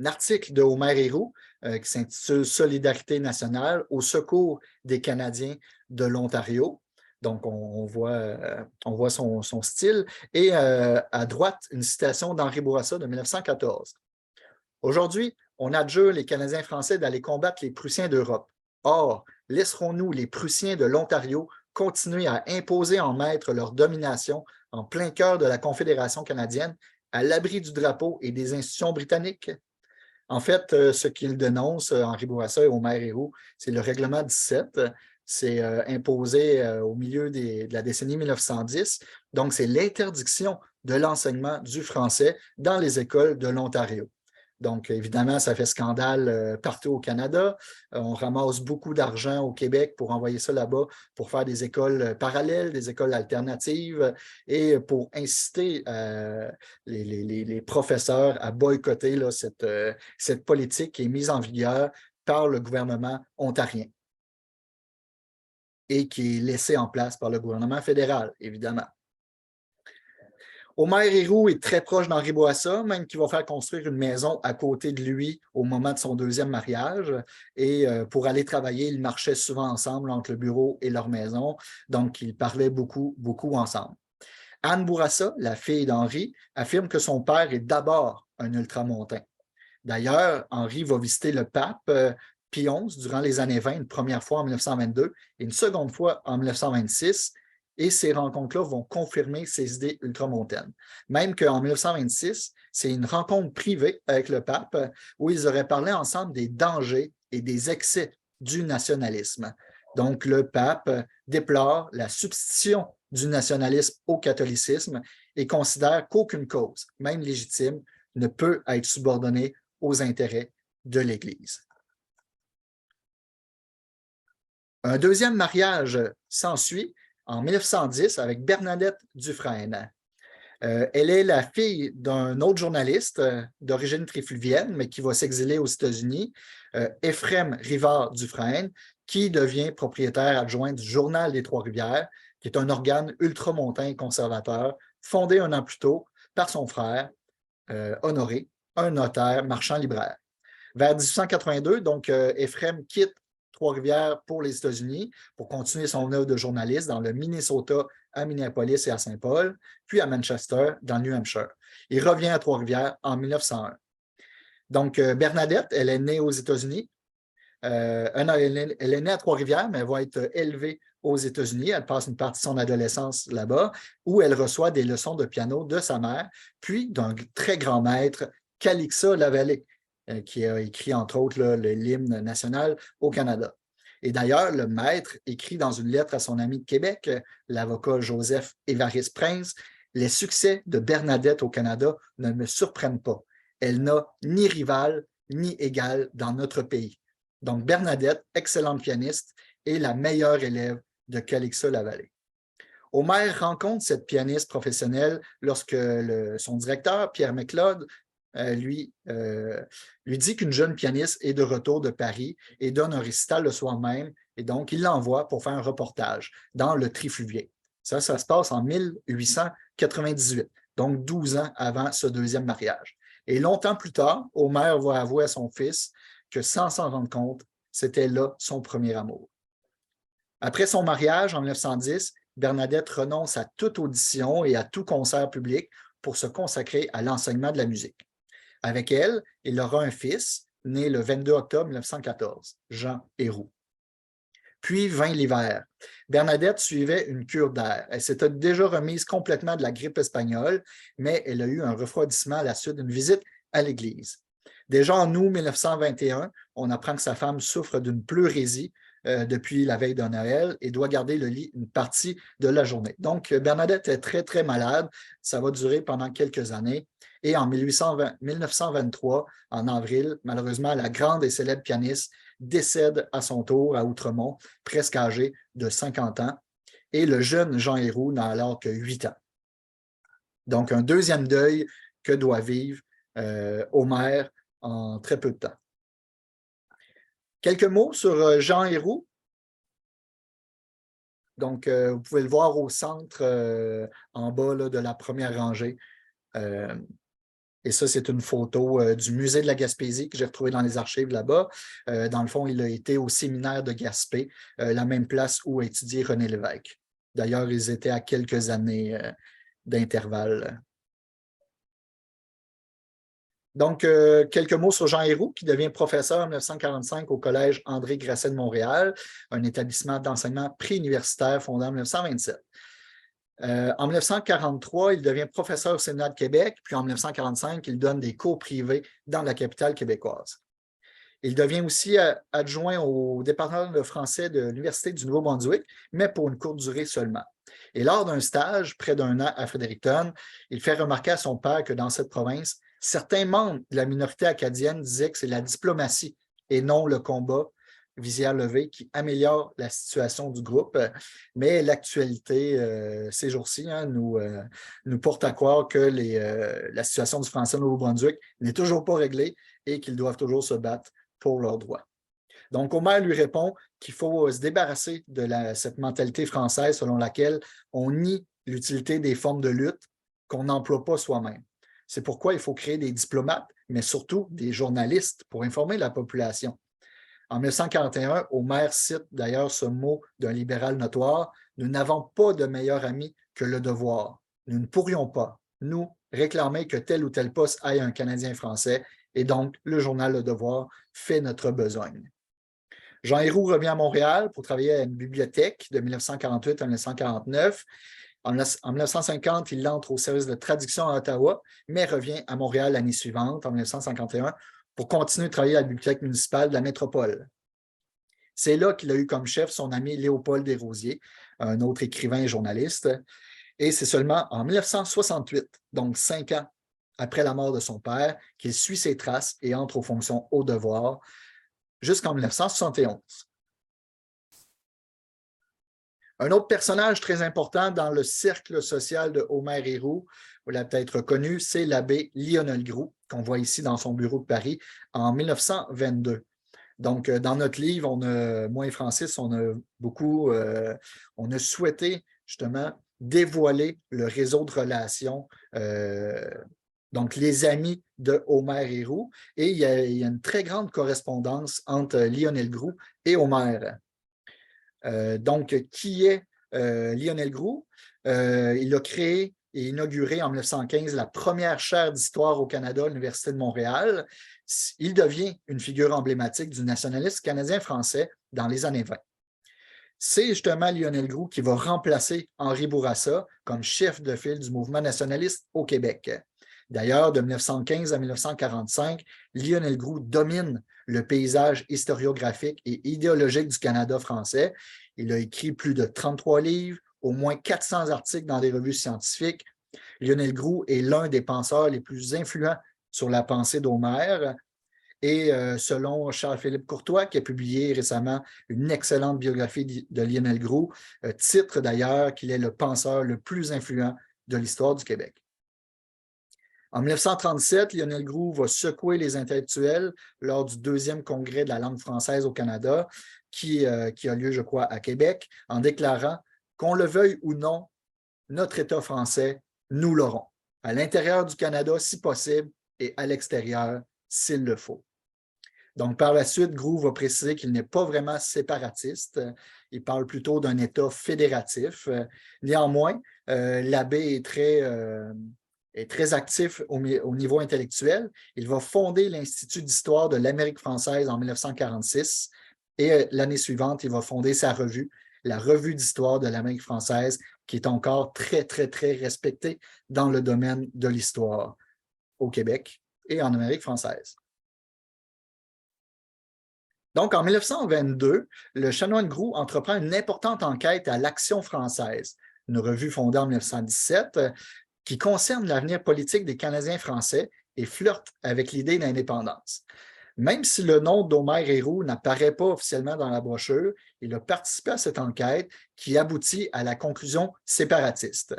article de Omer Héroux qui s'intitule « Solidarité nationale au secours des Canadiens de l'Ontario ». Donc, on voit son style. Et à droite, une citation d'Henri Bourassa de 1914. « Aujourd'hui, on adjure les Canadiens français d'aller combattre les Prussiens d'Europe. Or, laisserons-nous les Prussiens de l'Ontario continuer à imposer en maître leur domination en plein cœur de la Confédération canadienne, à l'abri du drapeau et des institutions britanniques? » En fait, ce qu'il dénonce, Henri Bourassa et Omer Héroux, c'est le règlement 17. C'est imposé au milieu de la décennie 1910. Donc, c'est l'interdiction de l'enseignement du français dans les écoles de l'Ontario. Donc, évidemment, ça fait scandale partout au Canada. On ramasse beaucoup d'argent au Québec pour envoyer ça là-bas, pour faire des écoles parallèles, des écoles alternatives et pour inciter les professeurs à boycotter là, cette politique qui est mise en vigueur par le gouvernement ontarien et qui est laissée en place par le gouvernement fédéral, évidemment. Omer Héroux est très proche d'Henri Bourassa, même qu'il va faire construire une maison à côté de lui au moment de son deuxième mariage. Et pour aller travailler, ils marchaient souvent ensemble entre le bureau et leur maison. Donc, ils parlaient beaucoup, beaucoup ensemble. Anne Bourassa, la fille d'Henri, affirme que son père est d'abord un ultramontain. D'ailleurs, Henri va visiter le pape Pie XI durant les années 20, une première fois en 1922 et une seconde fois en 1926. Et ces rencontres-là vont confirmer ses idées ultramontaines. Même qu'en 1926, c'est une rencontre privée avec le pape où ils auraient parlé ensemble des dangers et des excès du nationalisme. Donc, le pape déplore la substitution du nationalisme au catholicisme et considère qu'aucune cause, même légitime, ne peut être subordonnée aux intérêts de l'Église. Un deuxième mariage s'ensuit en 1910 avec Bernadette Dufresne. Elle est la fille d'un autre journaliste d'origine trifluvienne, mais qui va s'exiler aux États-Unis, Éphrem Rivard Dufresne, qui devient propriétaire adjoint du Journal des Trois-Rivières, qui est un organe ultramontain conservateur, fondé un an plus tôt par son frère, Honoré, un notaire marchand-libraire. Vers 1882, donc, Éphrem quitte Trois-Rivières pour les États-Unis pour continuer son œuvre de journaliste dans le Minnesota, à Minneapolis et à Saint-Paul, puis à Manchester, dans le New Hampshire. Il revient à Trois-Rivières en 1901. Donc, Bernadette, elle est née aux États-Unis. Non, elle est née à Trois-Rivières, mais elle va être élevée aux États-Unis. Elle passe une partie de son adolescence là-bas, où elle reçoit des leçons de piano de sa mère, puis d'un très grand maître, Calixa Lavallée, qui a écrit, entre autres, l'hymne national au Canada. Et d'ailleurs, le maître écrit dans une lettre à son ami de Québec, l'avocat Joseph Évariste Prince, « Les succès de Bernadette au Canada ne me surprennent pas. Elle n'a ni rival ni égal dans notre pays. » Donc, Bernadette, excellente pianiste, est la meilleure élève de Calixa Lavallée. Omer rencontre cette pianiste professionnelle lorsque son directeur, Pierre McLeod, lui dit qu'une jeune pianiste est de retour de Paris et donne un récital le soir même. Et donc, il l'envoie pour faire un reportage dans le Trifluvien. Ça se passe en 1898, donc 12 ans avant ce deuxième mariage. Et longtemps plus tard, Omer va avouer à son fils que sans s'en rendre compte, c'était là son premier amour. Après son mariage en 1910, Bernadette renonce à toute audition et à tout concert public pour se consacrer à l'enseignement de la musique. Avec elle, il aura un fils, né le 22 octobre 1914, Jean Héroux. Puis vint l'hiver. Bernadette suivait une cure d'air. Elle s'était déjà remise complètement de la grippe espagnole, mais elle a eu un refroidissement à la suite d'une visite à l'église. Déjà en août 1921, on apprend que sa femme souffre d'une pleurésie depuis la veille de Noël et doit garder le lit une partie de la journée. Donc, Bernadette est très, très malade. Ça va durer pendant quelques années. Et en 1923, en avril, malheureusement, la grande et célèbre pianiste décède à son tour à Outremont, presque âgé de 50 ans. Et le jeune Jean Héroux n'a alors que 8 ans. Donc, un deuxième deuil que doit vivre Omer en très peu de temps. Quelques mots sur Jean Héroux. Donc, vous pouvez le voir au centre, en bas là, de la première rangée. Et ça, c'est une photo du musée de la Gaspésie que j'ai retrouvée dans les archives là-bas. Dans le fond, il a été au séminaire de Gaspé, la même place où a étudié René Lévesque. D'ailleurs, ils étaient à quelques années d'intervalle. Donc, quelques mots sur Jean Héroux, qui devient professeur en 1945 au Collège André Grasset de Montréal, un établissement d'enseignement préuniversitaire fondé en 1927. En 1943, il devient professeur au Sénat de Québec, puis en 1945, il donne des cours privés dans la capitale québécoise. Il devient aussi adjoint au département de français de l'Université du Nouveau-Brunswick, mais pour une courte durée seulement. Et lors d'un stage, près d'un an à Fredericton, il fait remarquer à son père que dans cette province, certains membres de la minorité acadienne disaient que c'est la diplomatie et non le combat visière levée qui améliore la situation du groupe. Mais l'actualité, ces jours-ci, nous porte à croire que la situation du français au Nouveau-Brunswick n'est toujours pas réglée et qu'ils doivent toujours se battre pour leurs droits. Donc, Omer lui répond qu'il faut se débarrasser de cette mentalité française selon laquelle on nie l'utilité des formes de lutte qu'on n'emploie pas soi-même. C'est pourquoi il faut créer des diplomates, mais surtout des journalistes pour informer la population. En 1941, Omer cite d'ailleurs ce mot d'un libéral notoire, « Nous n'avons pas de meilleur ami que le devoir. Nous ne pourrions pas, nous, réclamer que tel ou tel poste aille un Canadien français, et donc le journal Le Devoir fait notre besogne. » Jean Héroux revient à Montréal pour travailler à une bibliothèque de 1948 à 1949. En 1950, il entre au service de traduction à Ottawa, mais revient à Montréal l'année suivante, en 1951, pour continuer de travailler à la bibliothèque municipale de la métropole. C'est là qu'il a eu comme chef son ami Léopold Desrosiers, un autre écrivain et journaliste. Et c'est seulement en 1968, donc 5 ans après la mort de son père, qu'il suit ses traces et entre aux fonctions au devoir jusqu'en 1971. Un autre personnage très important dans le cercle social de Omer Héroux, vous l'avez peut-être reconnu, c'est l'abbé Lionel Groulx, qu'on voit ici dans son bureau de Paris en 1922. Donc, dans notre livre, moi et Francis, on a souhaité justement dévoiler le réseau de relations, donc les amis de Omer Héroux, et il y a une très grande correspondance entre Lionel Groulx et Omer. Donc, qui est Lionel Groulx? Il a créé et inauguré en 1915 la première chaire d'histoire au Canada à l'Université de Montréal. Il devient une figure emblématique du nationalisme canadien-français dans les années 20. C'est justement Lionel Groulx qui va remplacer Henri Bourassa comme chef de file du mouvement nationaliste au Québec. D'ailleurs, de 1915 à 1945, Lionel Groulx domine le paysage historiographique et idéologique du Canada français. Il a écrit plus de 33 livres, au moins 400 articles dans des revues scientifiques. Lionel Groulx est l'un des penseurs les plus influents sur la pensée d'Omer. Et selon Charles-Philippe Courtois, qui a publié récemment une excellente biographie de Lionel Groulx, titre d'ailleurs qu'il est le penseur le plus influent de l'histoire du Québec. En 1937, Lionel Groulx va secouer les intellectuels lors du 2e congrès de la langue française au Canada, qui a lieu, je crois, à Québec, en déclarant « Qu'on le veuille ou non, notre État français, nous l'aurons, à l'intérieur du Canada si possible et à l'extérieur s'il le faut. » Donc, par la suite, Groulx va préciser qu'il n'est pas vraiment séparatiste. Il parle plutôt d'un État fédératif. Néanmoins, l'abbé est très actif au niveau intellectuel. Il va fonder l'Institut d'histoire de l'Amérique française en 1946 et l'année suivante, il va fonder sa revue, la Revue d'histoire de l'Amérique française, qui est encore très, très, très respectée dans le domaine de l'histoire au Québec et en Amérique française. Donc, en 1922, le chanoine Groulx entreprend une importante enquête à l'Action française, une revue fondée en 1917 qui concerne l'avenir politique des Canadiens français et flirte avec l'idée d'indépendance. Même si le nom d'Omer Héroux n'apparaît pas officiellement dans la brochure, il a participé à cette enquête qui aboutit à la conclusion séparatiste.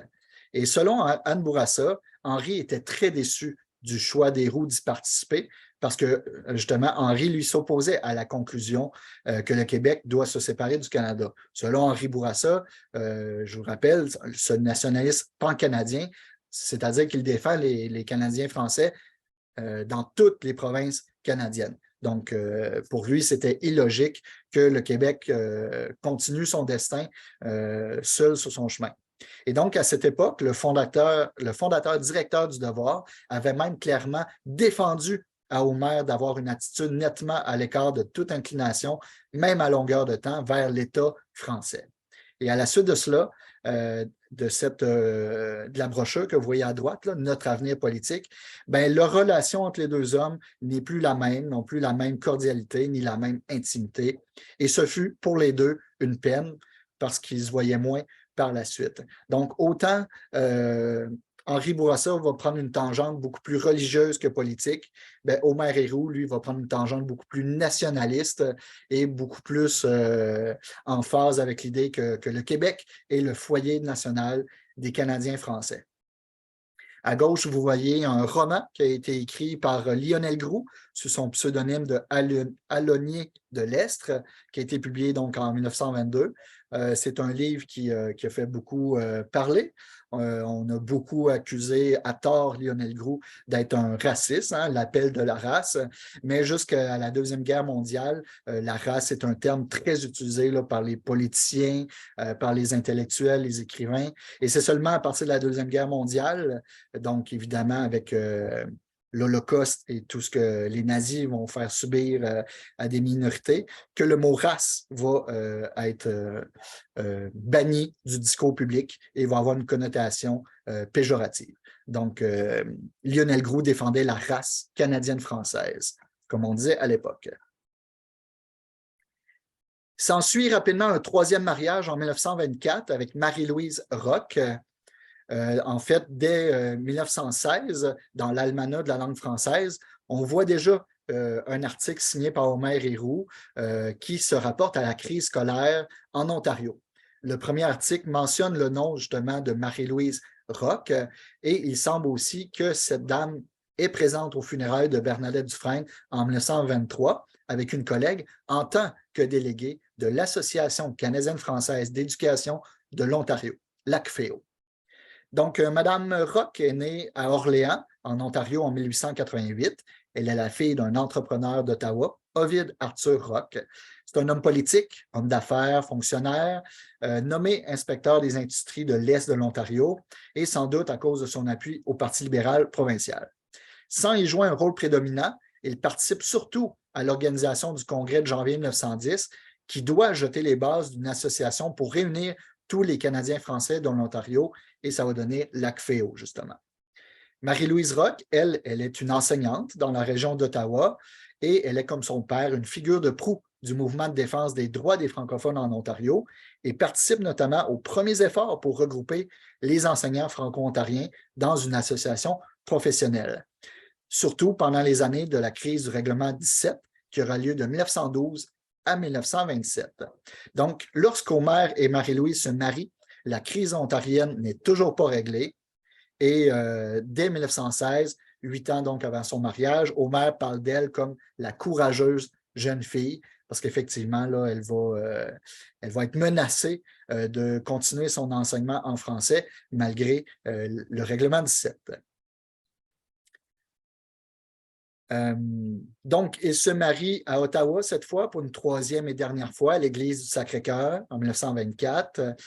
Et selon Anne Bourassa, Henri était très déçu du choix d'Héroux d'y participer parce que, justement, Henri lui s'opposait à la conclusion que le Québec doit se séparer du Canada. Selon Henri Bourassa, je vous rappelle, ce nationaliste pan-canadien, c'est-à-dire qu'il défend les Canadiens français dans toutes les provinces canadiennes. Donc, pour lui, c'était illogique que le Québec continue son destin seul sur son chemin. Et donc, à cette époque, le fondateur directeur du Devoir avait même clairement défendu à Omer d'avoir une attitude nettement à l'écart de toute inclination, même à longueur de temps, vers l'État français. Et à la suite de cela, de la brochure que vous voyez à droite, là, Notre avenir politique, ben, leur relation entre les deux hommes n'est plus la même, non plus la même cordialité, ni la même intimité. Et ce fut pour les deux une peine parce qu'ils se voyaient moins par la suite. Donc, autant Henri Bourassa va prendre une tangente beaucoup plus religieuse que politique, bien, Omer Héroux, lui, va prendre une tangente beaucoup plus nationaliste et beaucoup plus en phase avec l'idée que le Québec est le foyer national des Canadiens français. À gauche, vous voyez un roman qui a été écrit par Lionel Groulx sous son pseudonyme de Alonier de l'Estre, qui a été publié donc en 1922. C'est un livre qui a fait beaucoup parler. On a beaucoup accusé à tort Lionel Groulx d'être un raciste, hein, l'appel de la race, mais jusqu'à la Deuxième Guerre mondiale, la race est un terme très utilisé là, par les politiciens, par les intellectuels, les écrivains, et c'est seulement à partir de la Deuxième Guerre mondiale, donc évidemment avec l'Holocauste et tout ce que les nazis vont faire subir à des minorités, que le mot race va être banni du discours public et va avoir une connotation péjorative. Donc, Lionel Groulx défendait la race canadienne-française, comme on disait à l'époque. S'ensuit rapidement un troisième mariage en 1924 avec Marie-Louise Roch. En fait, dès 1916, dans l'Almanach de la langue française, on voit déjà un article signé par Omer Héroux qui se rapporte à la crise scolaire en Ontario. Le premier article mentionne le nom justement de Marie-Louise Roch et il semble aussi que cette dame est présente aux funérailles de Bernadette Dufresne en 1923 avec une collègue en tant que déléguée de l'Association canadienne-française d'éducation de l'Ontario, l'ACFEO. Donc, Mme Roch est née à Orléans, en Ontario, en 1888. Elle est la fille d'un entrepreneur d'Ottawa, Ovide Arthur Roch. C'est un homme politique, homme d'affaires, fonctionnaire, nommé inspecteur des industries de l'Est de l'Ontario et sans doute à cause de son appui au Parti libéral provincial. Sans y jouer un rôle prédominant, il participe surtout à l'organisation du Congrès de janvier 1910 qui doit jeter les bases d'une association pour réunir tous les Canadiens français dans l'Ontario et ça va donner l'ACFEO, justement. Marie-Louise Roch, elle est une enseignante dans la région d'Ottawa et elle est, comme son père, une figure de proue du mouvement de défense des droits des francophones en Ontario et participe notamment aux premiers efforts pour regrouper les enseignants franco-ontariens dans une association professionnelle. Surtout pendant les années de la crise du règlement 17 qui aura lieu de 1912 à 1927. Donc, lorsqu'Omer et Marie-Louise se marient, la crise ontarienne n'est toujours pas réglée et dès 1916, 8 ans donc avant son mariage, Omer parle d'elle comme la courageuse jeune fille parce qu'effectivement, là, elle va être menacée de continuer son enseignement en français malgré le règlement 17. Donc, il se marie à Ottawa cette fois pour une troisième et dernière fois à l'Église du Sacré-Cœur en 1924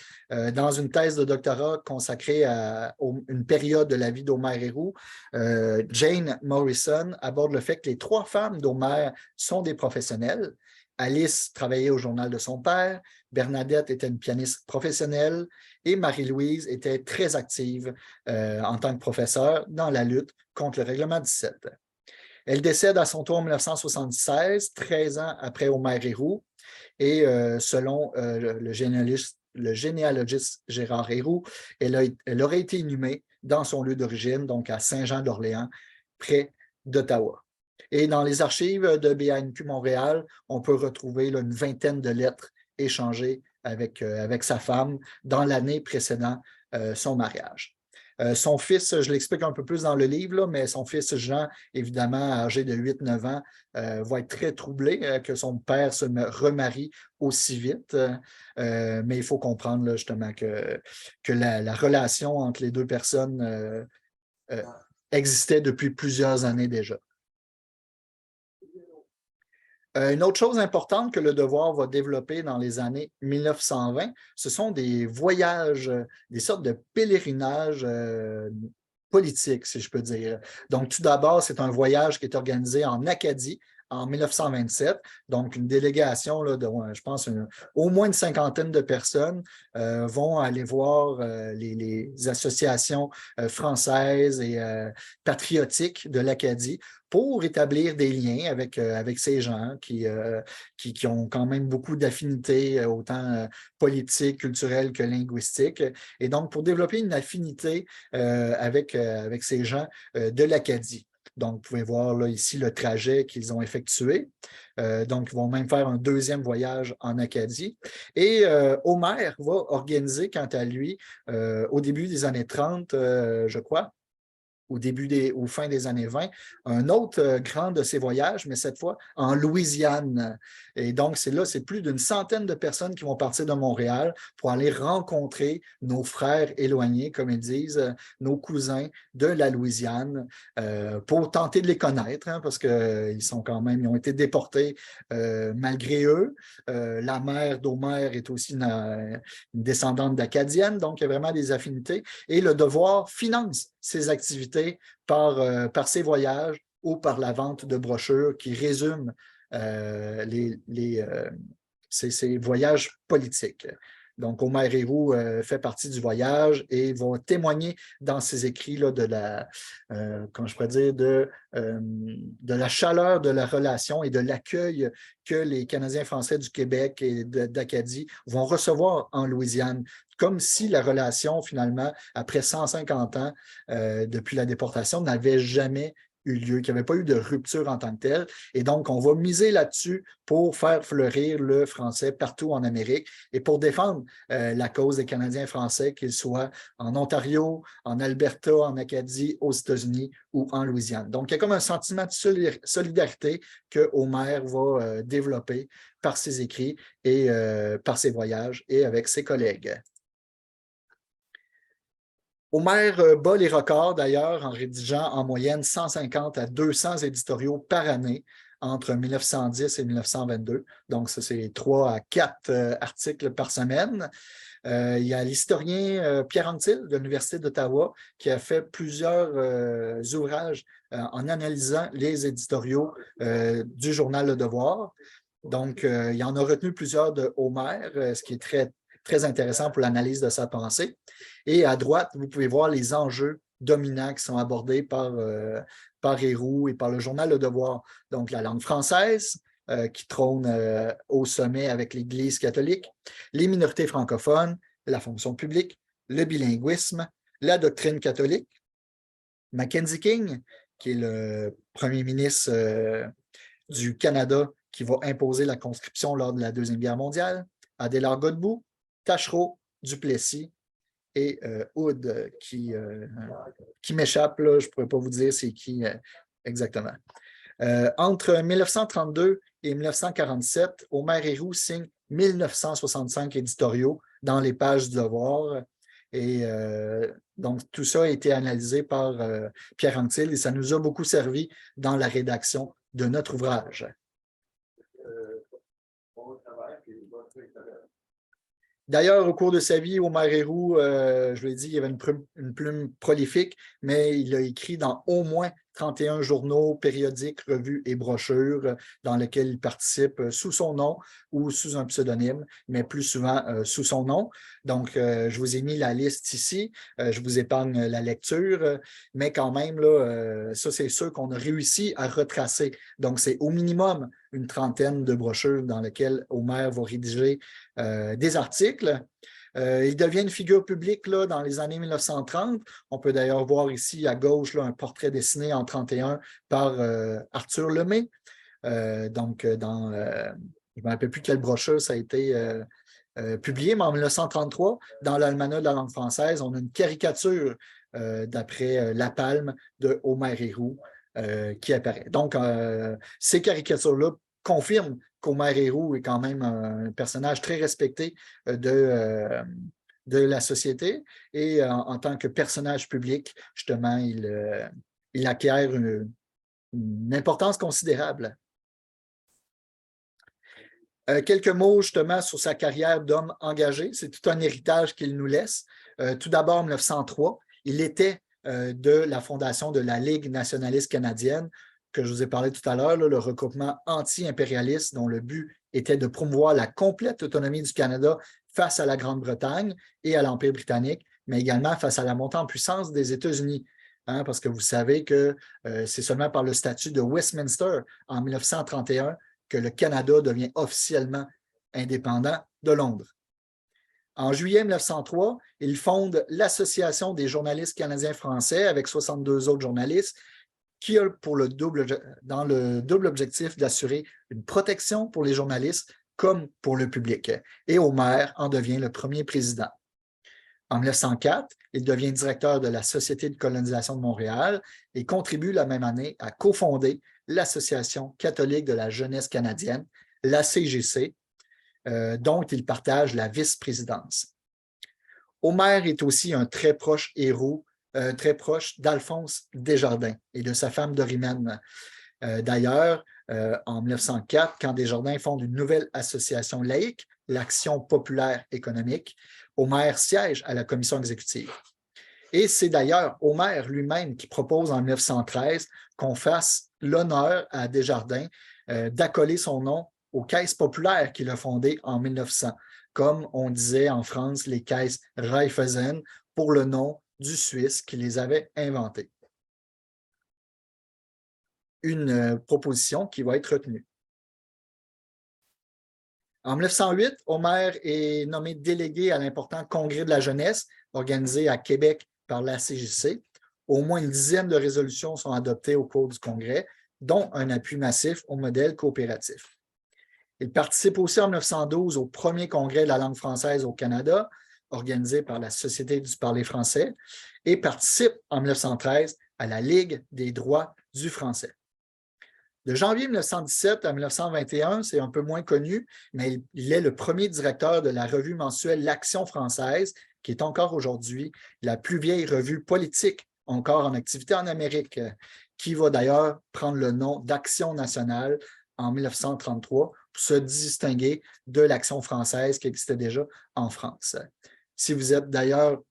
dans une thèse de doctorat consacrée à une période de la vie d'Omer Héroux. Jane Morrison aborde le fait que les trois femmes d'Omer sont des professionnelles. Alice travaillait au journal de son père, Bernadette était une pianiste professionnelle et Marie-Louise était très active en tant que professeure dans la lutte contre le règlement 17. Elle décède à son tour en 1976, 13 ans après Omer Héroux, et selon le généalogiste Gérard Héroux, elle aurait été inhumée dans son lieu d'origine, donc à Saint-Jean-d'Orléans, près d'Ottawa. Et dans les archives de BANQ Montréal, on peut retrouver là, une vingtaine de lettres échangées avec sa femme dans l'année précédant son mariage. Son fils, je l'explique un peu plus dans le livre, là, mais son fils Jean, évidemment, âgé de 8-9 ans, va être très troublé que son père se remarie aussi vite. Mais il faut comprendre là, justement que la relation entre les deux personnes existait depuis plusieurs années déjà. Une autre chose importante que le Devoir va développer dans les années 1920, ce sont des voyages, des sortes de pèlerinages politiques, si je peux dire. Donc, tout d'abord, c'est un voyage qui est organisé en Acadie en 1927. Donc, une délégation là, de, je pense, au moins une cinquantaine de personnes vont aller voir les associations françaises et patriotiques de l'Acadie pour établir des liens avec ces gens qui ont quand même beaucoup d'affinités, autant politiques, culturelles que linguistiques. Et donc, pour développer une affinité avec ces gens de l'Acadie. Donc, vous pouvez voir là, ici le trajet qu'ils ont effectué. Donc, ils vont même faire un deuxième voyage en Acadie. Et Homer va organiser, quant à lui, au début des années 30, je crois, au fin des années 20, un autre grand de ces voyages, mais cette fois en Louisiane. Et donc, c'est plus d'une centaine de personnes qui vont partir de Montréal pour aller rencontrer nos frères éloignés, comme ils disent, nos cousins de la Louisiane, pour tenter de les connaître, hein, parce qu'ils ils ont été déportés malgré eux. La mère d'Homer est aussi une descendante d'Acadienne, donc il y a vraiment des affinités. Et le Devoir finance ces activités par ses voyages ou par la vente de brochures qui résument ces voyages politiques. Donc, Homer Héroux fait partie du voyage et va témoigner dans ses écrits là, comment je pourrais dire, de la chaleur de la relation et de l'accueil que les Canadiens français du Québec et d'Acadie vont recevoir en Louisiane, comme si la relation, finalement, après 150 ans depuis la déportation, n'avait jamais eu lieu, qu'il n'y avait pas eu de rupture en tant que telle. Et donc, on va miser là-dessus pour faire fleurir le français partout en Amérique et pour défendre la cause des Canadiens français, qu'ils soient en Ontario, en Alberta, en Acadie, aux États-Unis ou en Louisiane. Donc, il y a comme un sentiment de solidarité que Homer va développer par ses écrits et par ses voyages et avec ses collègues. Homer bat les records d'ailleurs en rédigeant en moyenne 150 à 200 éditoriaux par année entre 1910 et 1922. Donc, ça, c'est 3 à 4 articles par semaine. Il y a l'historien Pierre Anctil de l'Université d'Ottawa qui a fait plusieurs ouvrages en analysant les éditoriaux du journal Le Devoir. Donc, il en a retenu plusieurs de Homer, ce qui est très intéressant pour l'analyse de sa pensée. Et à droite, vous pouvez voir les enjeux dominants qui sont abordés par Héroux et par le journal Le Devoir. Donc, la langue française, qui trône au sommet avec l'Église catholique, les minorités francophones, la fonction publique, le bilinguisme, la doctrine catholique, Mackenzie King, qui est le premier ministre du Canada qui va imposer la conscription lors de la Deuxième Guerre mondiale, Adélard Godbout, Taschereau, Duplessis et Hood, qui m'échappe, là, je ne pourrais pas vous dire c'est qui exactement. Entre 1932 et 1947, Homer Héroux signe 1965 éditoriaux dans les pages du Devoir. Et donc, tout ça a été analysé par Pierre Anctil et ça nous a beaucoup servi dans la rédaction de notre ouvrage. D'ailleurs, au cours de sa vie, Homer Héroux, je l'ai dit, il avait une plume prolifique, mais il a écrit dans au moins 31 journaux, périodiques, revues et brochures dans lesquels il participe sous son nom ou sous un pseudonyme, mais plus souvent sous son nom. Donc, je vous ai mis la liste ici. Je vous épargne la lecture, mais quand même, là, ça, c'est sûr qu'on a réussi à retracer. Donc, c'est au minimum une trentaine de brochures dans lesquelles Homer va rédiger des articles. Il devient une figure publique là, dans les années 1930. On peut d'ailleurs voir ici à gauche là, un portrait dessiné en 1931 par Arthur Lemay. Donc, je ne me rappelle plus quelle brochure ça a été publié, mais en 1933, dans l'Almanach de la langue française, on a une caricature d'après La Palme de Homer Héroux qui apparaît. Donc, ces caricatures-là confirment qu'Homer Héroux est quand même un personnage très respecté de la société et en tant que personnage public, justement, il acquiert une importance considérable. Quelques mots justement sur sa carrière d'homme engagé. C'est tout un héritage qu'il nous laisse. Tout d'abord, en 1903, il était de la fondation de la Ligue nationaliste canadienne, que je vous ai parlé tout à l'heure, le regroupement anti-impérialiste dont le but était de promouvoir la complète autonomie du Canada face à la Grande-Bretagne et à l'Empire britannique, mais également face à la montée en puissance des États-Unis. Hein, parce que vous savez que c'est seulement par le statut de Westminster en 1931 que le Canada devient officiellement indépendant de Londres. En juillet 1903, il fonde l'Association des journalistes canadiens-français avec 62 autres journalistes qui a dans le double objectif d'assurer une protection pour les journalistes comme pour le public. Et Aumaire en devient le premier président. En 1904, il devient directeur de la Société de colonisation de Montréal et contribue la même année à cofonder l'Association catholique de la jeunesse canadienne, la CGC, dont il partage la vice-présidence. Aumaire est aussi un très proche héros, très proche d'Alphonse Desjardins et de sa femme Dorimène. D'ailleurs, en 1904, quand Desjardins fonde une nouvelle association laïque, l'Action populaire économique, Aumaire siège à la commission exécutive. Et c'est d'ailleurs Aumaire lui-même qui propose en 1913 qu'on fasse l'honneur à Desjardins d'accoler son nom aux caisses populaires qu'il a fondées en 1900, comme on disait en France les caisses Raiffeisen pour le nom du Suisse qui les avait inventées. Une proposition qui va être retenue. En 1908, Aumaire est nommé délégué à l'important Congrès de la jeunesse organisé à Québec par la CJC. Au moins une dizaine de résolutions sont adoptées au cours du Congrès, dont un appui massif au modèle coopératif. Il participe aussi en 1912 au premier Congrès de la langue française au Canada, organisé par la Société du parler français, et participe en 1913 à la Ligue des droits du français. De janvier 1917 à 1921, c'est un peu moins connu, mais il est le premier directeur de la revue mensuelle L'Action française, qui est encore aujourd'hui la plus vieille revue politique encore en activité en Amérique, qui va d'ailleurs prendre le nom d'Action nationale en 1933 pour se distinguer de l'Action française qui existait déjà en France. Si vous êtes d'ailleurs,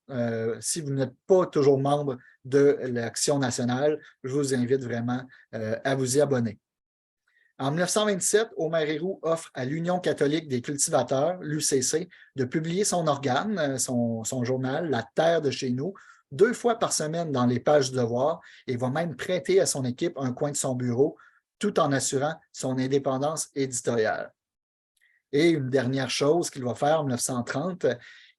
si vous n'êtes pas toujours membre de l'Action nationale, je vous invite vraiment à vous y abonner. En 1927, Aumaire Héroux offre à l'Union catholique des cultivateurs, l'UCC, de publier son organe, son journal, La Terre de chez nous, 2 fois par semaine dans les pages du devoir et va même prêter à son équipe un coin de son bureau, tout en assurant son indépendance éditoriale. Et une dernière chose qu'il va faire en 1930,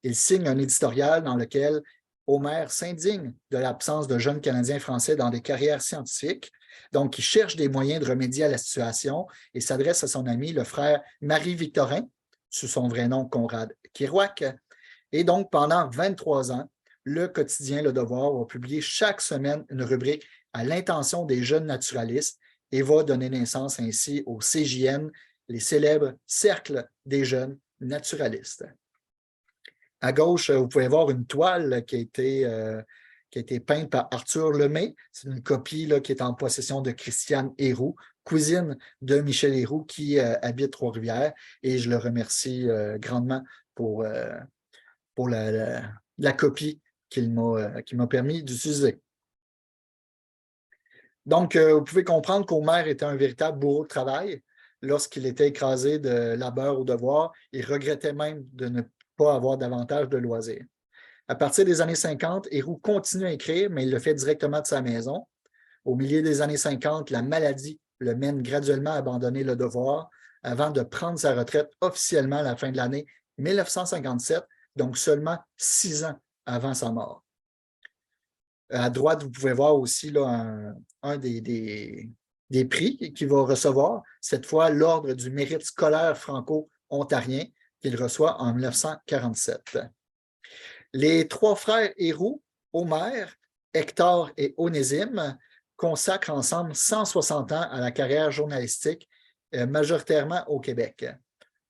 il signe un éditorial dans lequel Aumaire s'indigne de l'absence de jeunes Canadiens français dans des carrières scientifiques. Donc, il cherche des moyens de remédier à la situation et s'adresse à son ami, le frère Marie-Victorin, sous son vrai nom Conrad Kerouac. Et donc, pendant 23 ans, le quotidien Le Devoir va publier chaque semaine une rubrique à l'intention des jeunes naturalistes et va donner naissance ainsi au CJN, les célèbres cercles des jeunes naturalistes. À gauche, vous pouvez voir une toile qui a été peinte par Arthur Lemay. C'est une copie qui est en possession de Christiane Héroux, cousine de Michel Héroux qui habite Trois-Rivières. Et je le remercie grandement pour la copie qu'il m'a permis d'utiliser. Donc, vous pouvez comprendre qu'Aumaire était un véritable bourreau de travail. Lorsqu'il était écrasé de labeur au devoir, il regrettait même de ne pas avoir davantage de loisirs. À partir des années 50, Héroux continue à écrire, mais il le fait directement de sa maison. Au milieu des années 50, la maladie le mène graduellement à abandonner le devoir avant de prendre sa retraite officiellement à la fin de l'année 1957, donc seulement 6 ans avant sa mort. À droite, vous pouvez voir aussi là, un des prix qu'il va recevoir, cette fois l'Ordre du mérite scolaire franco-ontarien qu'il reçoit en 1947. Les 3 frères Héroux, Aumaire, Hector et Onésime, consacrent ensemble 160 ans à la carrière journalistique, majoritairement au Québec.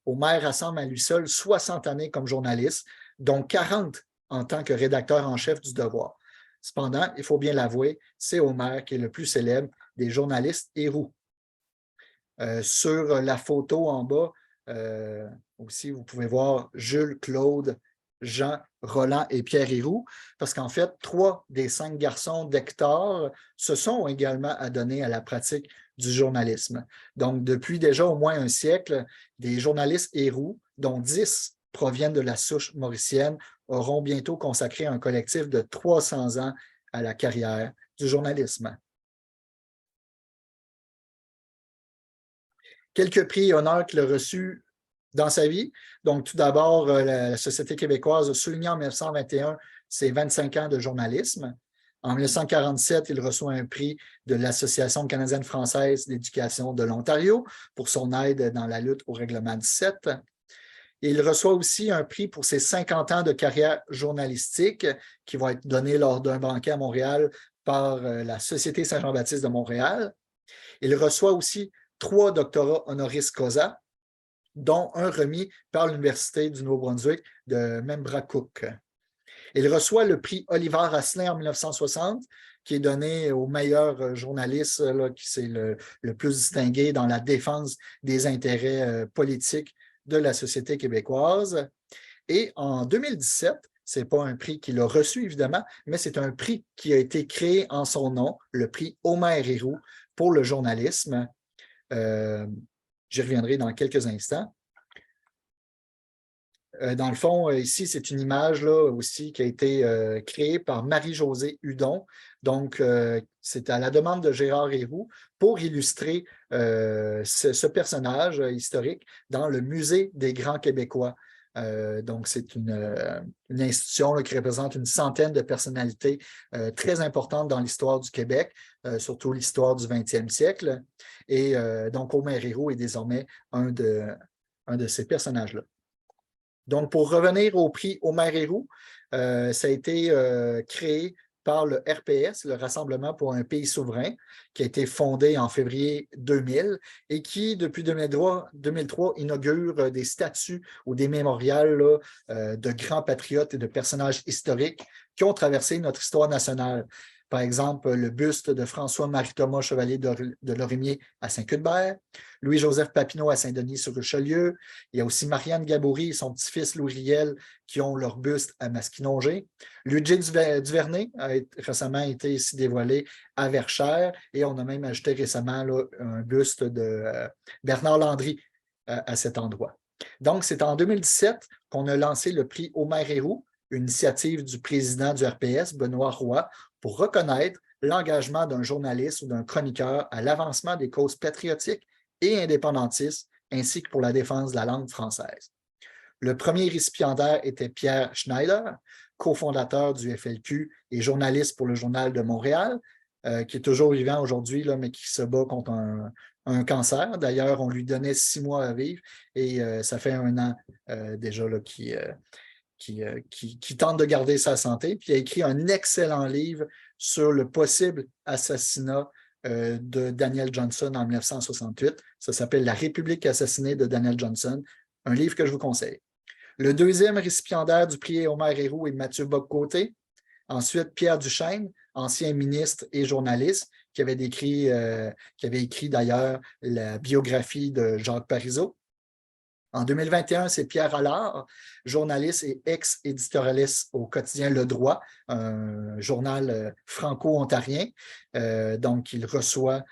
Aumaire rassemble à lui seul 60 années comme journaliste, dont 40 en tant que rédacteur en chef du Devoir. Cependant, il faut bien l'avouer, c'est Aumaire qui est le plus célèbre des journalistes Héroux. Sur la photo en bas, Aussi, vous pouvez voir Jules, Claude, Jean, Roland et Pierre Héroux, parce qu'en fait, 3 des 5 garçons d'Hector se sont également adonnés à la pratique du journalisme. Donc, depuis déjà au moins un siècle, des journalistes Héroux, dont 10 proviennent de la souche mauricienne, auront bientôt consacré un collectif de 300 ans à la carrière du journalisme. Quelques prix et honneurs qu'il a reçus dans sa vie. Donc, tout d'abord, la Société québécoise a souligné en 1921 ses 25 ans de journalisme. En 1947, il reçoit un prix de l'Association canadienne-française d'éducation de l'Ontario pour son aide dans la lutte au règlement 17. Et il reçoit aussi un prix pour ses 50 ans de carrière journalistique qui va être donné lors d'un banquet à Montréal par la Société Saint-Jean-Baptiste de Montréal. Il reçoit aussi 3 doctorats honoris causa, dont un remis par l'Université du Nouveau-Brunswick de Membracook. Il reçoit le prix Oliver Asselin en 1960, qui est donné au meilleur journaliste qui s'est le plus distingué dans la défense des intérêts politiques de la société québécoise. Et en 2017, ce n'est pas un prix qu'il a reçu, évidemment, mais c'est un prix qui a été créé en son nom, le prix Omer Héroux pour le journalisme. J'y reviendrai dans quelques instants. Dans le fond, ici, c'est une image là, aussi qui a été créée par Marie-Josée Hudon. Donc, c'est à la demande de Gérard Héroux pour illustrer ce personnage historique dans le Musée des Grands Québécois. Donc, c'est une institution là, qui représente une centaine de personnalités très importantes dans l'histoire du Québec, surtout l'histoire du 20e siècle. Et donc, Omer Héroux est désormais un de ces personnages-là. Donc, pour revenir au prix Omer Héroux, ça a été créé par le RPS, le Rassemblement pour un pays souverain, qui a été fondé en février 2000 et qui, depuis 2003 inaugure des statues ou des mémorials là, de grands patriotes et de personnages historiques qui ont traversé notre histoire nationale. Par exemple, le buste de François-Marie-Thomas Chevalier de Lorimier à Saint-Cuthbert, Louis-Joseph Papineau à Saint-Denis-sur-Richelieu. Il y a aussi Marianne Gabory et son petit-fils Louis Riel qui ont leur buste à Masquinongé. Ludger Duvernay a récemment été ici dévoilé à Verchères et on a même ajouté récemment là, un buste de Bernard Landry à cet endroit. Donc, c'est en 2017 qu'on a lancé le prix Omer Héroux, une initiative du président du RPS, Benoît Roy, pour reconnaître l'engagement d'un journaliste ou d'un chroniqueur à l'avancement des causes patriotiques et indépendantistes, ainsi que pour la défense de la langue française. Le premier récipiendaire était Pierre Schneider, cofondateur du FLQ et journaliste pour le Journal de Montréal, qui est toujours vivant aujourd'hui, mais qui se bat contre un cancer. D'ailleurs, on lui donnait 6 mois à vivre et ça fait 1 an déjà là, qui tente de garder sa santé, puis il a écrit un excellent livre sur le possible assassinat de Daniel Johnson en 1968. Ça s'appelle « La République assassinée de Daniel Johnson », un livre que je vous conseille. Le deuxième récipiendaire du prix Omer Héroux est Mathieu Bock-Côté. Ensuite, Pierre Duchesne, ancien ministre et journaliste, qui avait écrit d'ailleurs la biographie de Jacques Parizeau. En 2021, c'est Pierre Allard, journaliste et ex-éditorialiste au quotidien Le Droit, un journal franco-ontarien. Donc, il reçoit,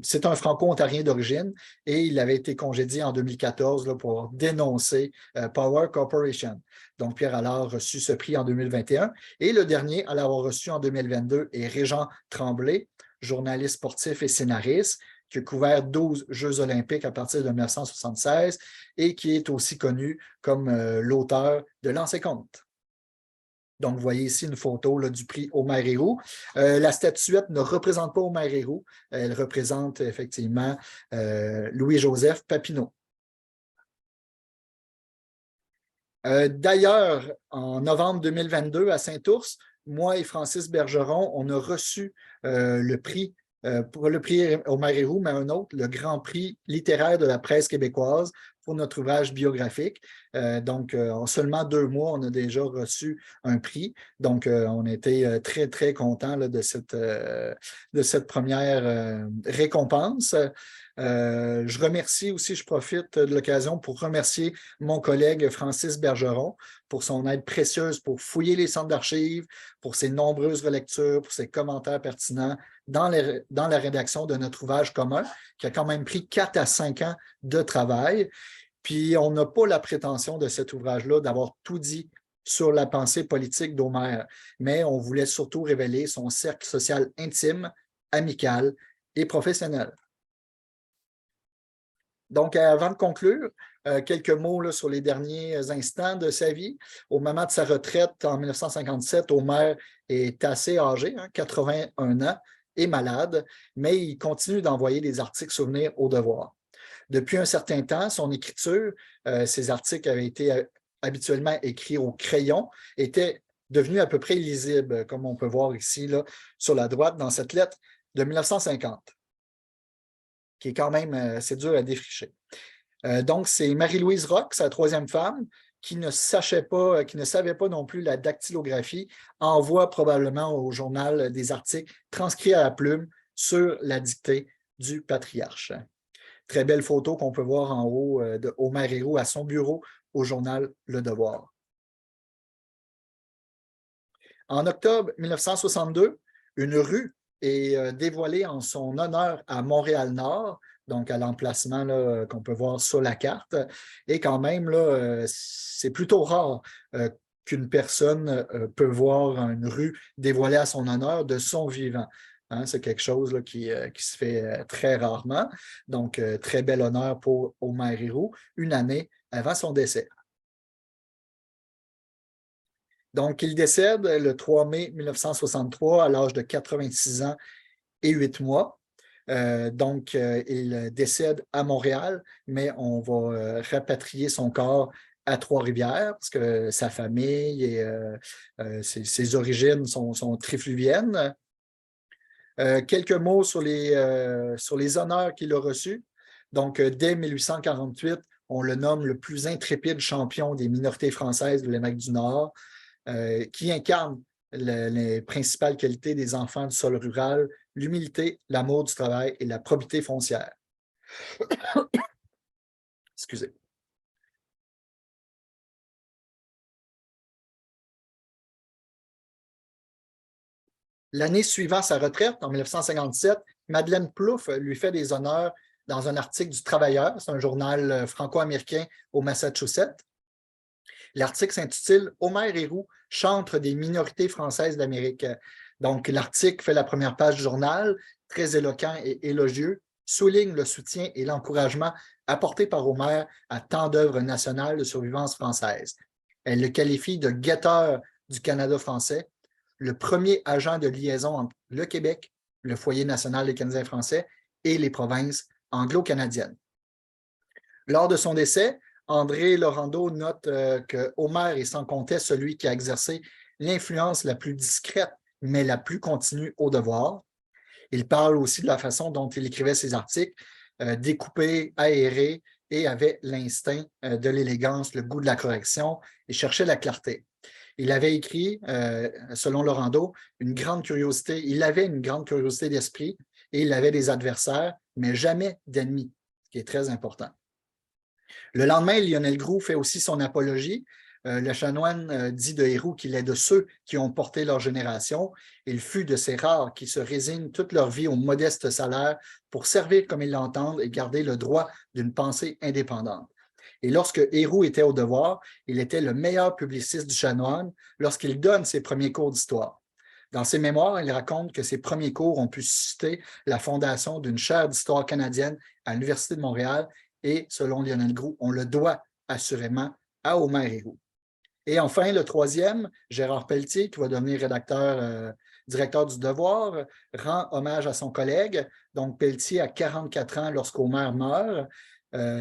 c'est un franco-ontarien d'origine et il avait été congédié en 2014 là, pour dénoncer Power Corporation. Donc, Pierre Allard a reçu ce prix en 2021. Et le dernier à l'avoir reçu en 2022 est Régent Tremblay, journaliste sportif et scénariste, qui a couvert 12 Jeux olympiques à partir de 1976 et qui est aussi connu comme l'auteur de Lancer compte. Donc, vous voyez ici une photo là, du prix Omer Héroux. La statuette ne représente pas Omer Héroux, elle représente effectivement Louis-Joseph Papineau. D'ailleurs, en novembre 2022 à Saint-Ours, moi et Francis Bergeron, on a reçu le prix pour le prix Omer Héroux, mais un autre, le Grand Prix littéraire de la presse québécoise pour notre ouvrage biographique. Donc, en seulement 2 mois, on a déjà reçu un prix. Donc, on était très, très contents là, de cette première récompense. Je remercie aussi, je profite de l'occasion pour remercier mon collègue Francis Bergeron pour son aide précieuse pour fouiller les centres d'archives, pour ses nombreuses relectures, pour ses commentaires pertinents dans la rédaction de notre ouvrage commun, qui a quand même pris 4 à 5 ans de travail. Puis on n'a pas la prétention de cet ouvrage-là d'avoir tout dit sur la pensée politique d'Homère, mais on voulait surtout révéler son cercle social intime, amical et professionnel. Donc, avant de conclure, quelques mots là, sur les derniers instants de sa vie. Au moment de sa retraite en 1957, Homère est assez âgé, 81 ans, et malade, mais il continue d'envoyer des articles souvenirs au Devoir. Depuis un certain temps, son écriture, ces articles avaient été habituellement écrits au crayon, étaient devenus à peu près illisibles, comme on peut voir ici là, sur la droite dans cette lettre de 1950. Qui est quand même assez dur à défricher. Donc, c'est Marie-Louise Roch, sa troisième femme, qui ne savait pas non plus la dactylographie, envoie probablement au journal des articles transcrits à la plume sur la dictée du patriarche. Très belle photo qu'on peut voir en haut de Homère Héroux à son bureau au journal Le Devoir. En octobre 1962, une rue est dévoilée en son honneur à Montréal-Nord, donc à l'emplacement qu'on peut voir sur la carte. Et quand même, c'est plutôt rare qu'une personne peut voir une rue dévoilée à son honneur de son vivant. Hein, c'est quelque chose là, qui se fait très rarement. Donc, très bel honneur pour Homère Héroux, une année avant son décès. Donc, il décède le 3 mai 1963 à l'âge de 86 ans et 8 mois. Il décède à Montréal, mais on va rapatrier son corps à Trois-Rivières parce que sa famille et ses origines sont trifluviennes. Quelques mots sur les honneurs qu'il a reçus. Donc, dès 1848, on le nomme le plus intrépide champion des minorités françaises de l'Amérique du Nord. Qui incarne les principales qualités des enfants du sol rural, l'humilité, l'amour du travail et la probité foncière. Excusez. L'année suivant sa retraite, en 1957, Madeleine Plouffe lui fait des honneurs dans un article du Travailleur, c'est un journal franco-américain au Massachusetts. L'article s'intitule « Homère Héroux, chantre des minorités françaises d'Amérique ». Donc, l'article fait la première page du journal, très éloquent et élogieux, souligne le soutien et l'encouragement apportés par Homère à tant d'œuvres nationales de survivance française. Elle le qualifie de guetteur du Canada français, le premier agent de liaison entre le Québec, le foyer national des Canadiens français et les provinces anglo-canadiennes. Lors de son décès, André Laurando note que Homère est sans conteste celui qui a exercé l'influence la plus discrète, mais la plus continue au Devoir. Il parle aussi de la façon dont il écrivait ses articles, découpés, aérés, et avait l'instinct de l'élégance, le goût de la correction, et cherchait la clarté. Il avait écrit, selon Laurando, une grande curiosité. Il avait une grande curiosité d'esprit et il avait des adversaires, mais jamais d'ennemis, ce qui est très important. Le lendemain, Lionel Groulx fait aussi son apologie. Le chanoine dit de Héroux qu'il est de ceux qui ont porté leur génération. Il fut de ces rares qui se résignent toute leur vie au modeste salaire pour servir comme ils l'entendent et garder le droit d'une pensée indépendante. Et lorsque Héroux était au Devoir, il était le meilleur publiciste du chanoine lorsqu'il donne ses premiers cours d'histoire. Dans ses mémoires, il raconte que ses premiers cours ont pu susciter la fondation d'une chaire d'histoire canadienne à l'Université de Montréal et, selon Lionel Groulx, on le doit assurément à Homère Héroux. Et enfin, le troisième, Gérard Pelletier, qui va devenir directeur du Devoir, rend hommage à son collègue. Donc, Pelletier a 44 ans lorsqu'Homère meurt.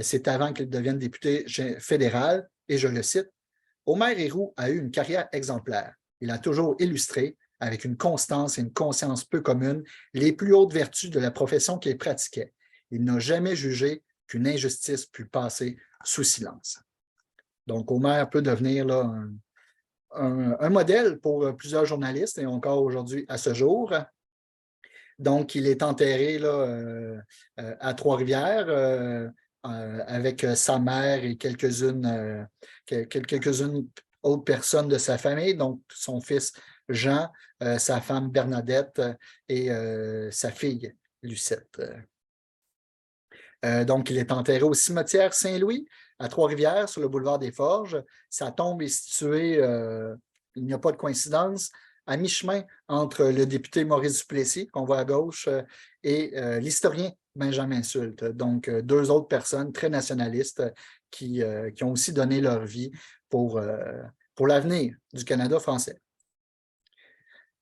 C'est avant qu'il devienne député fédéral. Et je le cite, « Homère Héroux a eu une carrière exemplaire. Il a toujours illustré, avec une constance et une conscience peu commune, les plus hautes vertus de la profession qu'il pratiquait. Il n'a jamais jugé qu'une injustice pût passer sous silence. » Donc, Homère peut devenir là, un modèle pour plusieurs journalistes et encore aujourd'hui à ce jour. Donc, il est enterré là, à Trois-Rivières avec sa mère et quelques-unes autres personnes de sa famille, donc son fils Jean, sa femme Bernadette et sa fille Lucette. Donc, il est enterré au cimetière Saint-Louis à Trois-Rivières sur le boulevard des Forges. Sa tombe est située, il n'y a pas de coïncidence, à mi-chemin entre le député Maurice Duplessis, qu'on voit à gauche, et l'historien Benjamin Sulte. Donc, deux autres personnes très nationalistes qui ont aussi donné leur vie pour l'avenir du Canada français.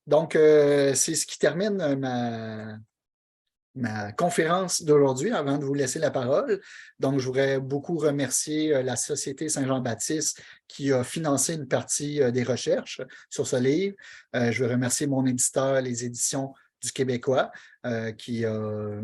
Donc, c'est ce qui termine ma conférence d'aujourd'hui avant de vous laisser la parole. Donc, je voudrais beaucoup remercier la Société Saint-Jean-Baptiste qui a financé une partie des recherches sur ce livre. Je veux remercier mon éditeur, les Éditions du Québécois, qui a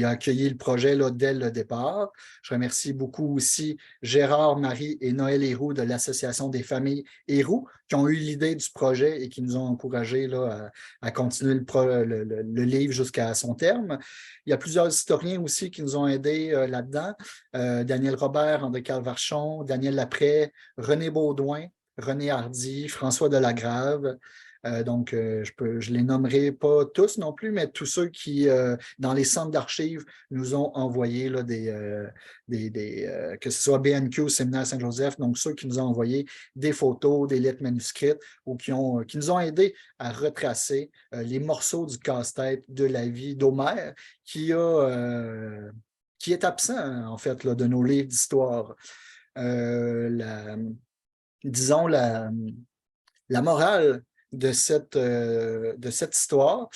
accueilli le projet là, dès le départ. Je remercie beaucoup aussi Gérard, Marie et Noël Héroux de l'Association des familles Héroux qui ont eu l'idée du projet et qui nous ont encouragés là, à continuer le livre jusqu'à son terme. Il y a plusieurs historiens aussi qui nous ont aidés là-dedans. Daniel Robert, André Calvarchon, Daniel Laprès, René Baudouin, René Hardy, François Delagrave. Donc, je les nommerai pas tous non plus, mais tous ceux qui, dans les centres d'archives, nous ont envoyé là, que ce soit BNQ, Séminaire Saint-Joseph, donc ceux qui nous ont envoyé des photos, des lettres manuscrites ou qui nous ont aidés à retracer les morceaux du casse-tête de la vie d'Homère qui est absent, en fait, là, de nos livres d'histoire. Disons, la morale de cette histoire.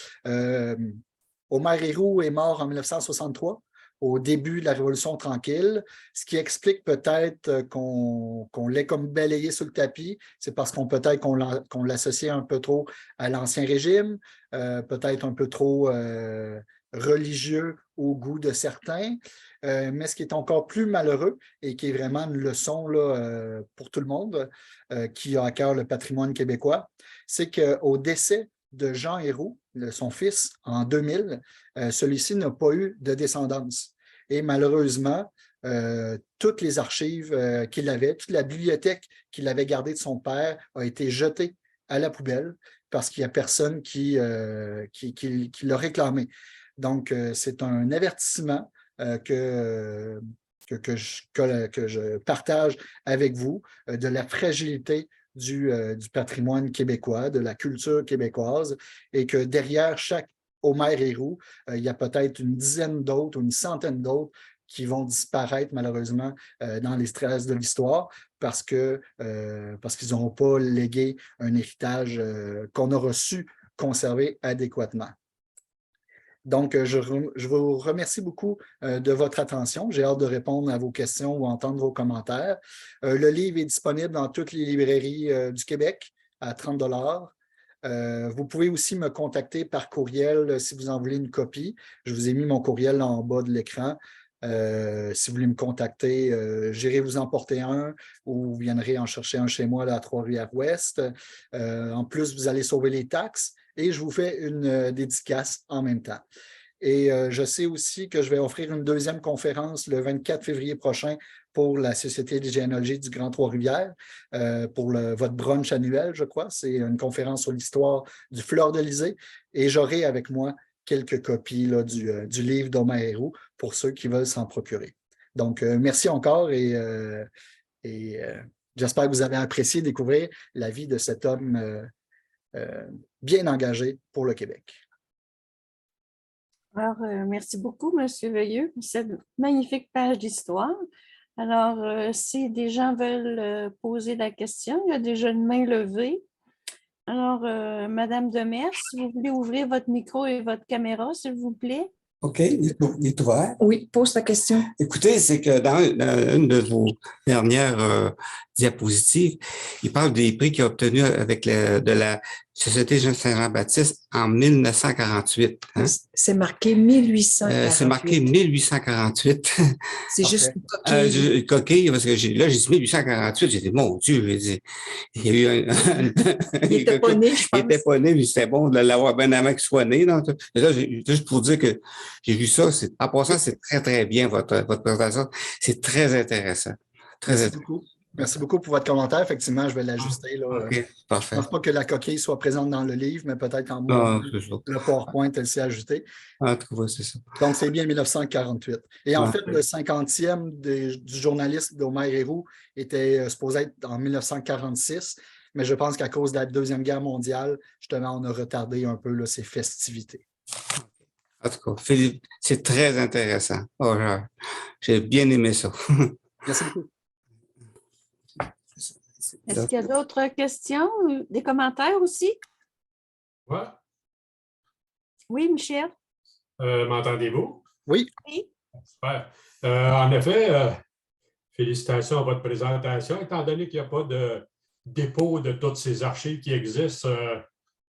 Omer Héroux est mort en 1963, au début de la Révolution tranquille, ce qui explique peut-être qu'on l'ait comme balayé sur le tapis. C'est parce peut-être qu'on l'associait un peu trop à l'Ancien Régime, peut-être un peu trop religieux au goût de certains. Mais ce qui est encore plus malheureux et qui est vraiment une leçon là, pour tout le monde qui a à cœur le patrimoine québécois, c'est qu'au décès de Jean Héroux, son fils, en 2000, celui-ci n'a pas eu de descendance. Et malheureusement, toutes les archives qu'il avait, toute la bibliothèque qu'il avait gardée de son père a été jetée à la poubelle parce qu'il n'y a personne qui l'a réclamé. Donc, c'est un avertissement que je partage avec vous de la fragilité du patrimoine québécois, de la culture québécoise, et que derrière chaque Omer Héroux, il y a peut-être une dizaine d'autres ou une centaine d'autres qui vont disparaître malheureusement dans les stress de l'histoire parce qu'ils n'ont pas légué un héritage qu'on aura su conserver adéquatement. Donc, je vous remercie beaucoup de votre attention. J'ai hâte de répondre à vos questions ou entendre vos commentaires. Le livre est disponible dans toutes les librairies du Québec à 30 $. Vous pouvez aussi me contacter par courriel si vous en voulez une copie. Je vous ai mis mon courriel en bas de l'écran. Si vous voulez me contacter, j'irai vous en porter un ou vous viendrez en chercher un chez moi là, à Trois-Rivières-Ouest. En plus, vous allez sauver les taxes et je vous fais une dédicace en même temps. Et je sais aussi que je vais offrir une deuxième conférence le 24 février prochain pour la Société de généalogie du Grand Trois-Rivières, pour votre brunch annuel, je crois. C'est une conférence sur l'histoire du Fleur-de-Lysée. Et j'aurai avec moi quelques copies là, du livre d'Omer Héroux pour ceux qui veulent s'en procurer. Donc, merci encore et j'espère que vous avez apprécié découvrir la vie de cet homme bien engagé pour le Québec. Alors, merci beaucoup, M. Veilleux, pour cette magnifique page d'histoire. Alors, si des gens veulent poser la question, il y a déjà une main levée. Alors, Madame Demers, si vous voulez ouvrir votre micro et votre caméra, s'il vous plaît. OK, il est ouvert. Oui, pose ta question. Écoutez, c'est que dans une de vos dernières diapositive. Il parle des prix qu'il a obtenus avec de la Société Saint-Jean-Baptiste en 1948. Hein? C'est marqué 1848. C'est marqué 1848. C'est juste une coquille. Une coquille, parce que là, j'ai dit 1848. J'ai dit, mon Dieu, j'ai dit, il y a eu Il était pas né, je pense. Il était pas né, mais c'était bon de l'avoir bien avant qu'il soit né. Donc, là, juste pour dire que j'ai vu ça. En passant, c'est très, très bien, votre présentation. C'est très intéressant. Merci beaucoup. Merci beaucoup pour votre commentaire. Effectivement, je vais l'ajuster. OK, parfait. Je ne pense pas que la coquille soit présente dans le livre, mais peut-être en moi, le PowerPoint, elle s'est ajoutée. En tout cas, c'est ça. Donc, c'est bien 1948. Et en fait, le 50e du journaliste d'Omer Héroux était supposé être en 1946, mais je pense qu'à cause de la Deuxième Guerre mondiale, justement, on a retardé un peu là, ces festivités. En tout cas, Philippe, c'est très intéressant. Oh, j'ai bien aimé ça. Merci beaucoup. Est-ce qu'il y a d'autres questions, des commentaires aussi? Oui. Oui, Michel? M'entendez-vous? Oui. Oui. Super. En effet, félicitations à votre présentation. Étant donné qu'il n'y a pas de dépôt de toutes ces archives qui existent,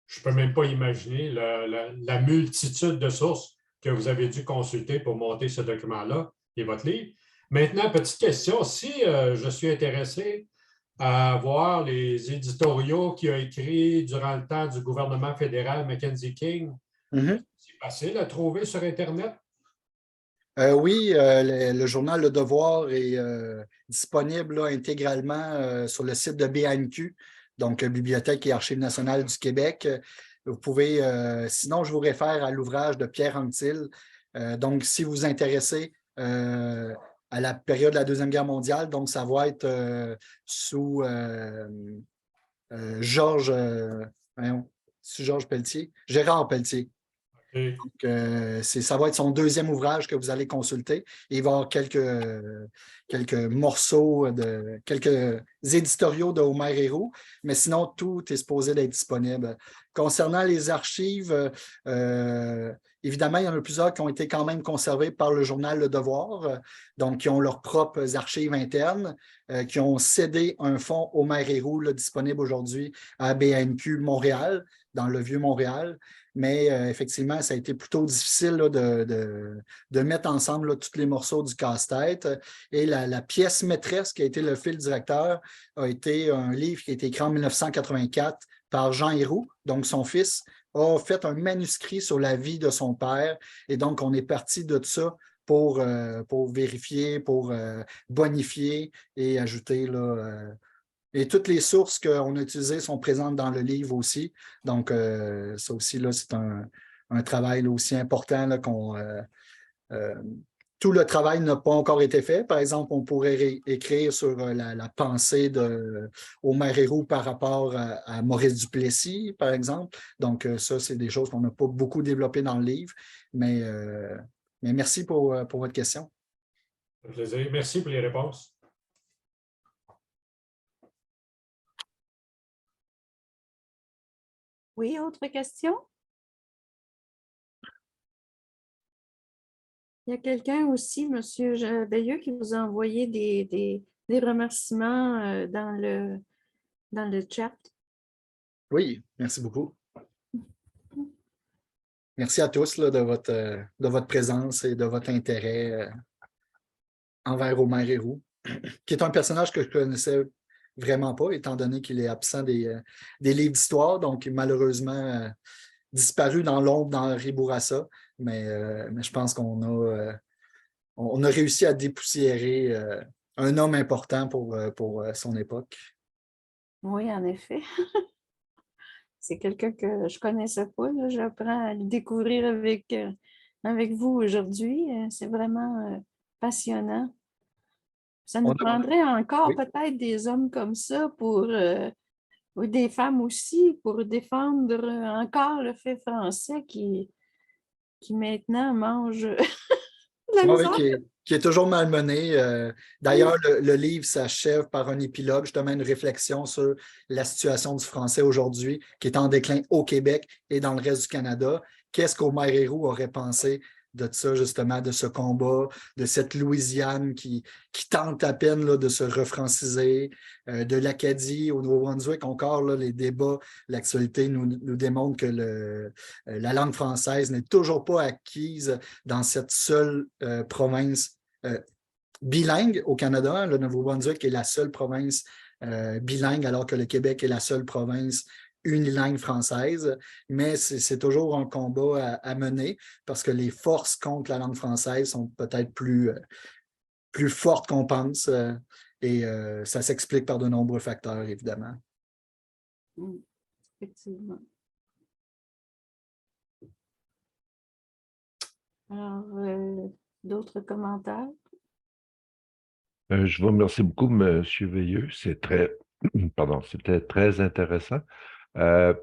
je ne peux même pas imaginer la multitude de sources que vous avez dû consulter pour monter ce document-là et votre livre. Maintenant, petite question, si je suis intéressé à voir les éditoriaux qu'il a écrits durant le temps du gouvernement fédéral Mackenzie King, c'est facile à trouver sur Internet? Oui, le journal Le Devoir est disponible là, intégralement sur le site de BANQ, donc Bibliothèque et Archives nationales du Québec. Vous pouvez, sinon, je vous réfère à l'ouvrage de Pierre Anctil. Donc, si vous vous intéressez à la période de la Deuxième Guerre mondiale, donc ça va être sous Georges Pelletier, Gérard Pelletier. Okay. Donc, ça va être son deuxième ouvrage que vous allez consulter. Et il va y avoir quelques morceaux, quelques éditoriaux de Omer Héroux, mais sinon, tout est supposé d'être disponible. Concernant les archives, évidemment, il y en a plusieurs qui ont été quand même conservées par le journal Le Devoir, donc qui ont leurs propres archives internes, qui ont cédé un fonds Omer Héroux là, disponible aujourd'hui à BANQ Montréal, dans le Vieux-Montréal. Mais effectivement, ça a été plutôt difficile là, de mettre ensemble là, tous les morceaux du casse-tête. Et la pièce maîtresse qui a été le fil directeur a été un livre qui a été écrit en 1984 par Jean Héroux, donc son fils, a fait un manuscrit sur la vie de son père. Et donc, on est parti de ça pour vérifier, pour bonifier et ajouter là, et toutes les sources qu'on a utilisées sont présentes dans le livre aussi. Donc, ça aussi, là, c'est un travail là, aussi important là, tout le travail n'a pas encore été fait. Par exemple, on pourrait écrire sur la pensée de Omer Héroux par rapport à Maurice Duplessis, par exemple. Donc, ça, c'est des choses qu'on n'a pas beaucoup développées dans le livre. Mais merci pour votre question. Un plaisir. Merci pour les réponses. Oui, autre question? Il y a quelqu'un aussi, M. Veilleux, qui vous a envoyé des remerciements dans le chat. Oui, merci beaucoup. Merci à tous là, de votre présence et de votre intérêt envers Omer Héroux, qui est un personnage que je connaissais vraiment pas, étant donné qu'il est absent des livres d'histoire, donc malheureusement disparu dans l'ombre d'Henri Bourassa, mais je pense qu'on a réussi à dépoussiérer un homme important pour son époque. Oui, en effet. C'est quelqu'un que je ne connaissais pas. J'apprends à le découvrir avec vous aujourd'hui. C'est vraiment passionnant. Ça nous prendrait encore peut-être des hommes comme ça ou des femmes aussi pour défendre encore le fait français qui maintenant mange la misère. Qui est toujours malmené. D'ailleurs, le livre s'achève par un épilogue, justement une réflexion sur la situation du français aujourd'hui, qui est en déclin au Québec et dans le reste du Canada. Qu'est-ce qu'Omer Héroux aurait pensé de ça, justement, de ce combat, de cette Louisiane qui tente à peine là, de se refranciser, de l'Acadie au Nouveau-Brunswick. Encore, là, les débats, l'actualité nous démontre que la langue française n'est toujours pas acquise dans cette seule province bilingue au Canada. Le Nouveau-Brunswick est la seule province bilingue, alors que le Québec est la seule province unilingue française, mais c'est toujours un combat à mener parce que les forces contre la langue française sont peut-être plus fortes qu'on pense et ça s'explique par de nombreux facteurs, évidemment. Effectivement. Alors, d'autres commentaires? Je vous remercie beaucoup, M. Veilleux. C'était très intéressant.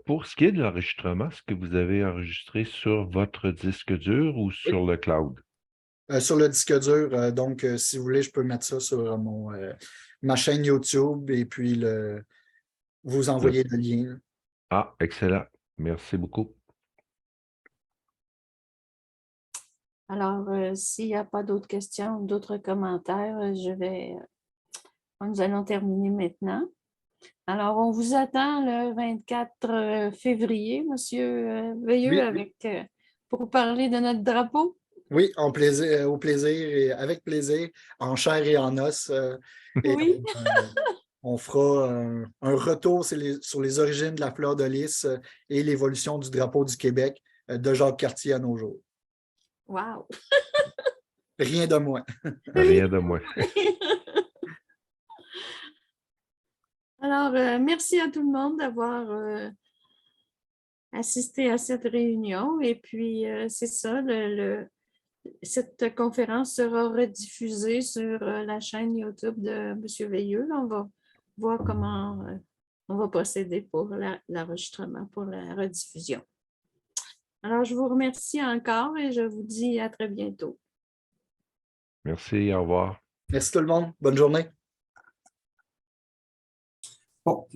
Pour ce qui est de l'enregistrement, est-ce que vous avez enregistré sur votre disque dur ou sur le cloud? Sur le disque dur. Donc, si vous voulez, je peux mettre ça sur ma chaîne YouTube et puis vous envoyer le lien. Ah, excellent. Merci beaucoup. Alors, s'il n'y a pas d'autres questions ou d'autres commentaires, nous allons terminer maintenant. Alors, on vous attend le 24 février, M. Veilleux, Oui. pour parler de notre drapeau. Oui, au plaisir et avec plaisir, en chair et en os. Oui. On fera un retour sur les origines de la fleur de lys et l'évolution du drapeau du Québec de Jacques Cartier à nos jours. Wow! Rien de moins. Rien de moins. Alors, merci à tout le monde d'avoir assisté à cette réunion. Et puis, c'est ça, cette conférence sera rediffusée sur la chaîne YouTube de M. Veilleux. On va voir comment on va procéder pour l'enregistrement, pour la rediffusion. Alors, je vous remercie encore et je vous dis à très bientôt. Merci, au revoir. Merci tout le monde. Bonne journée. Bon,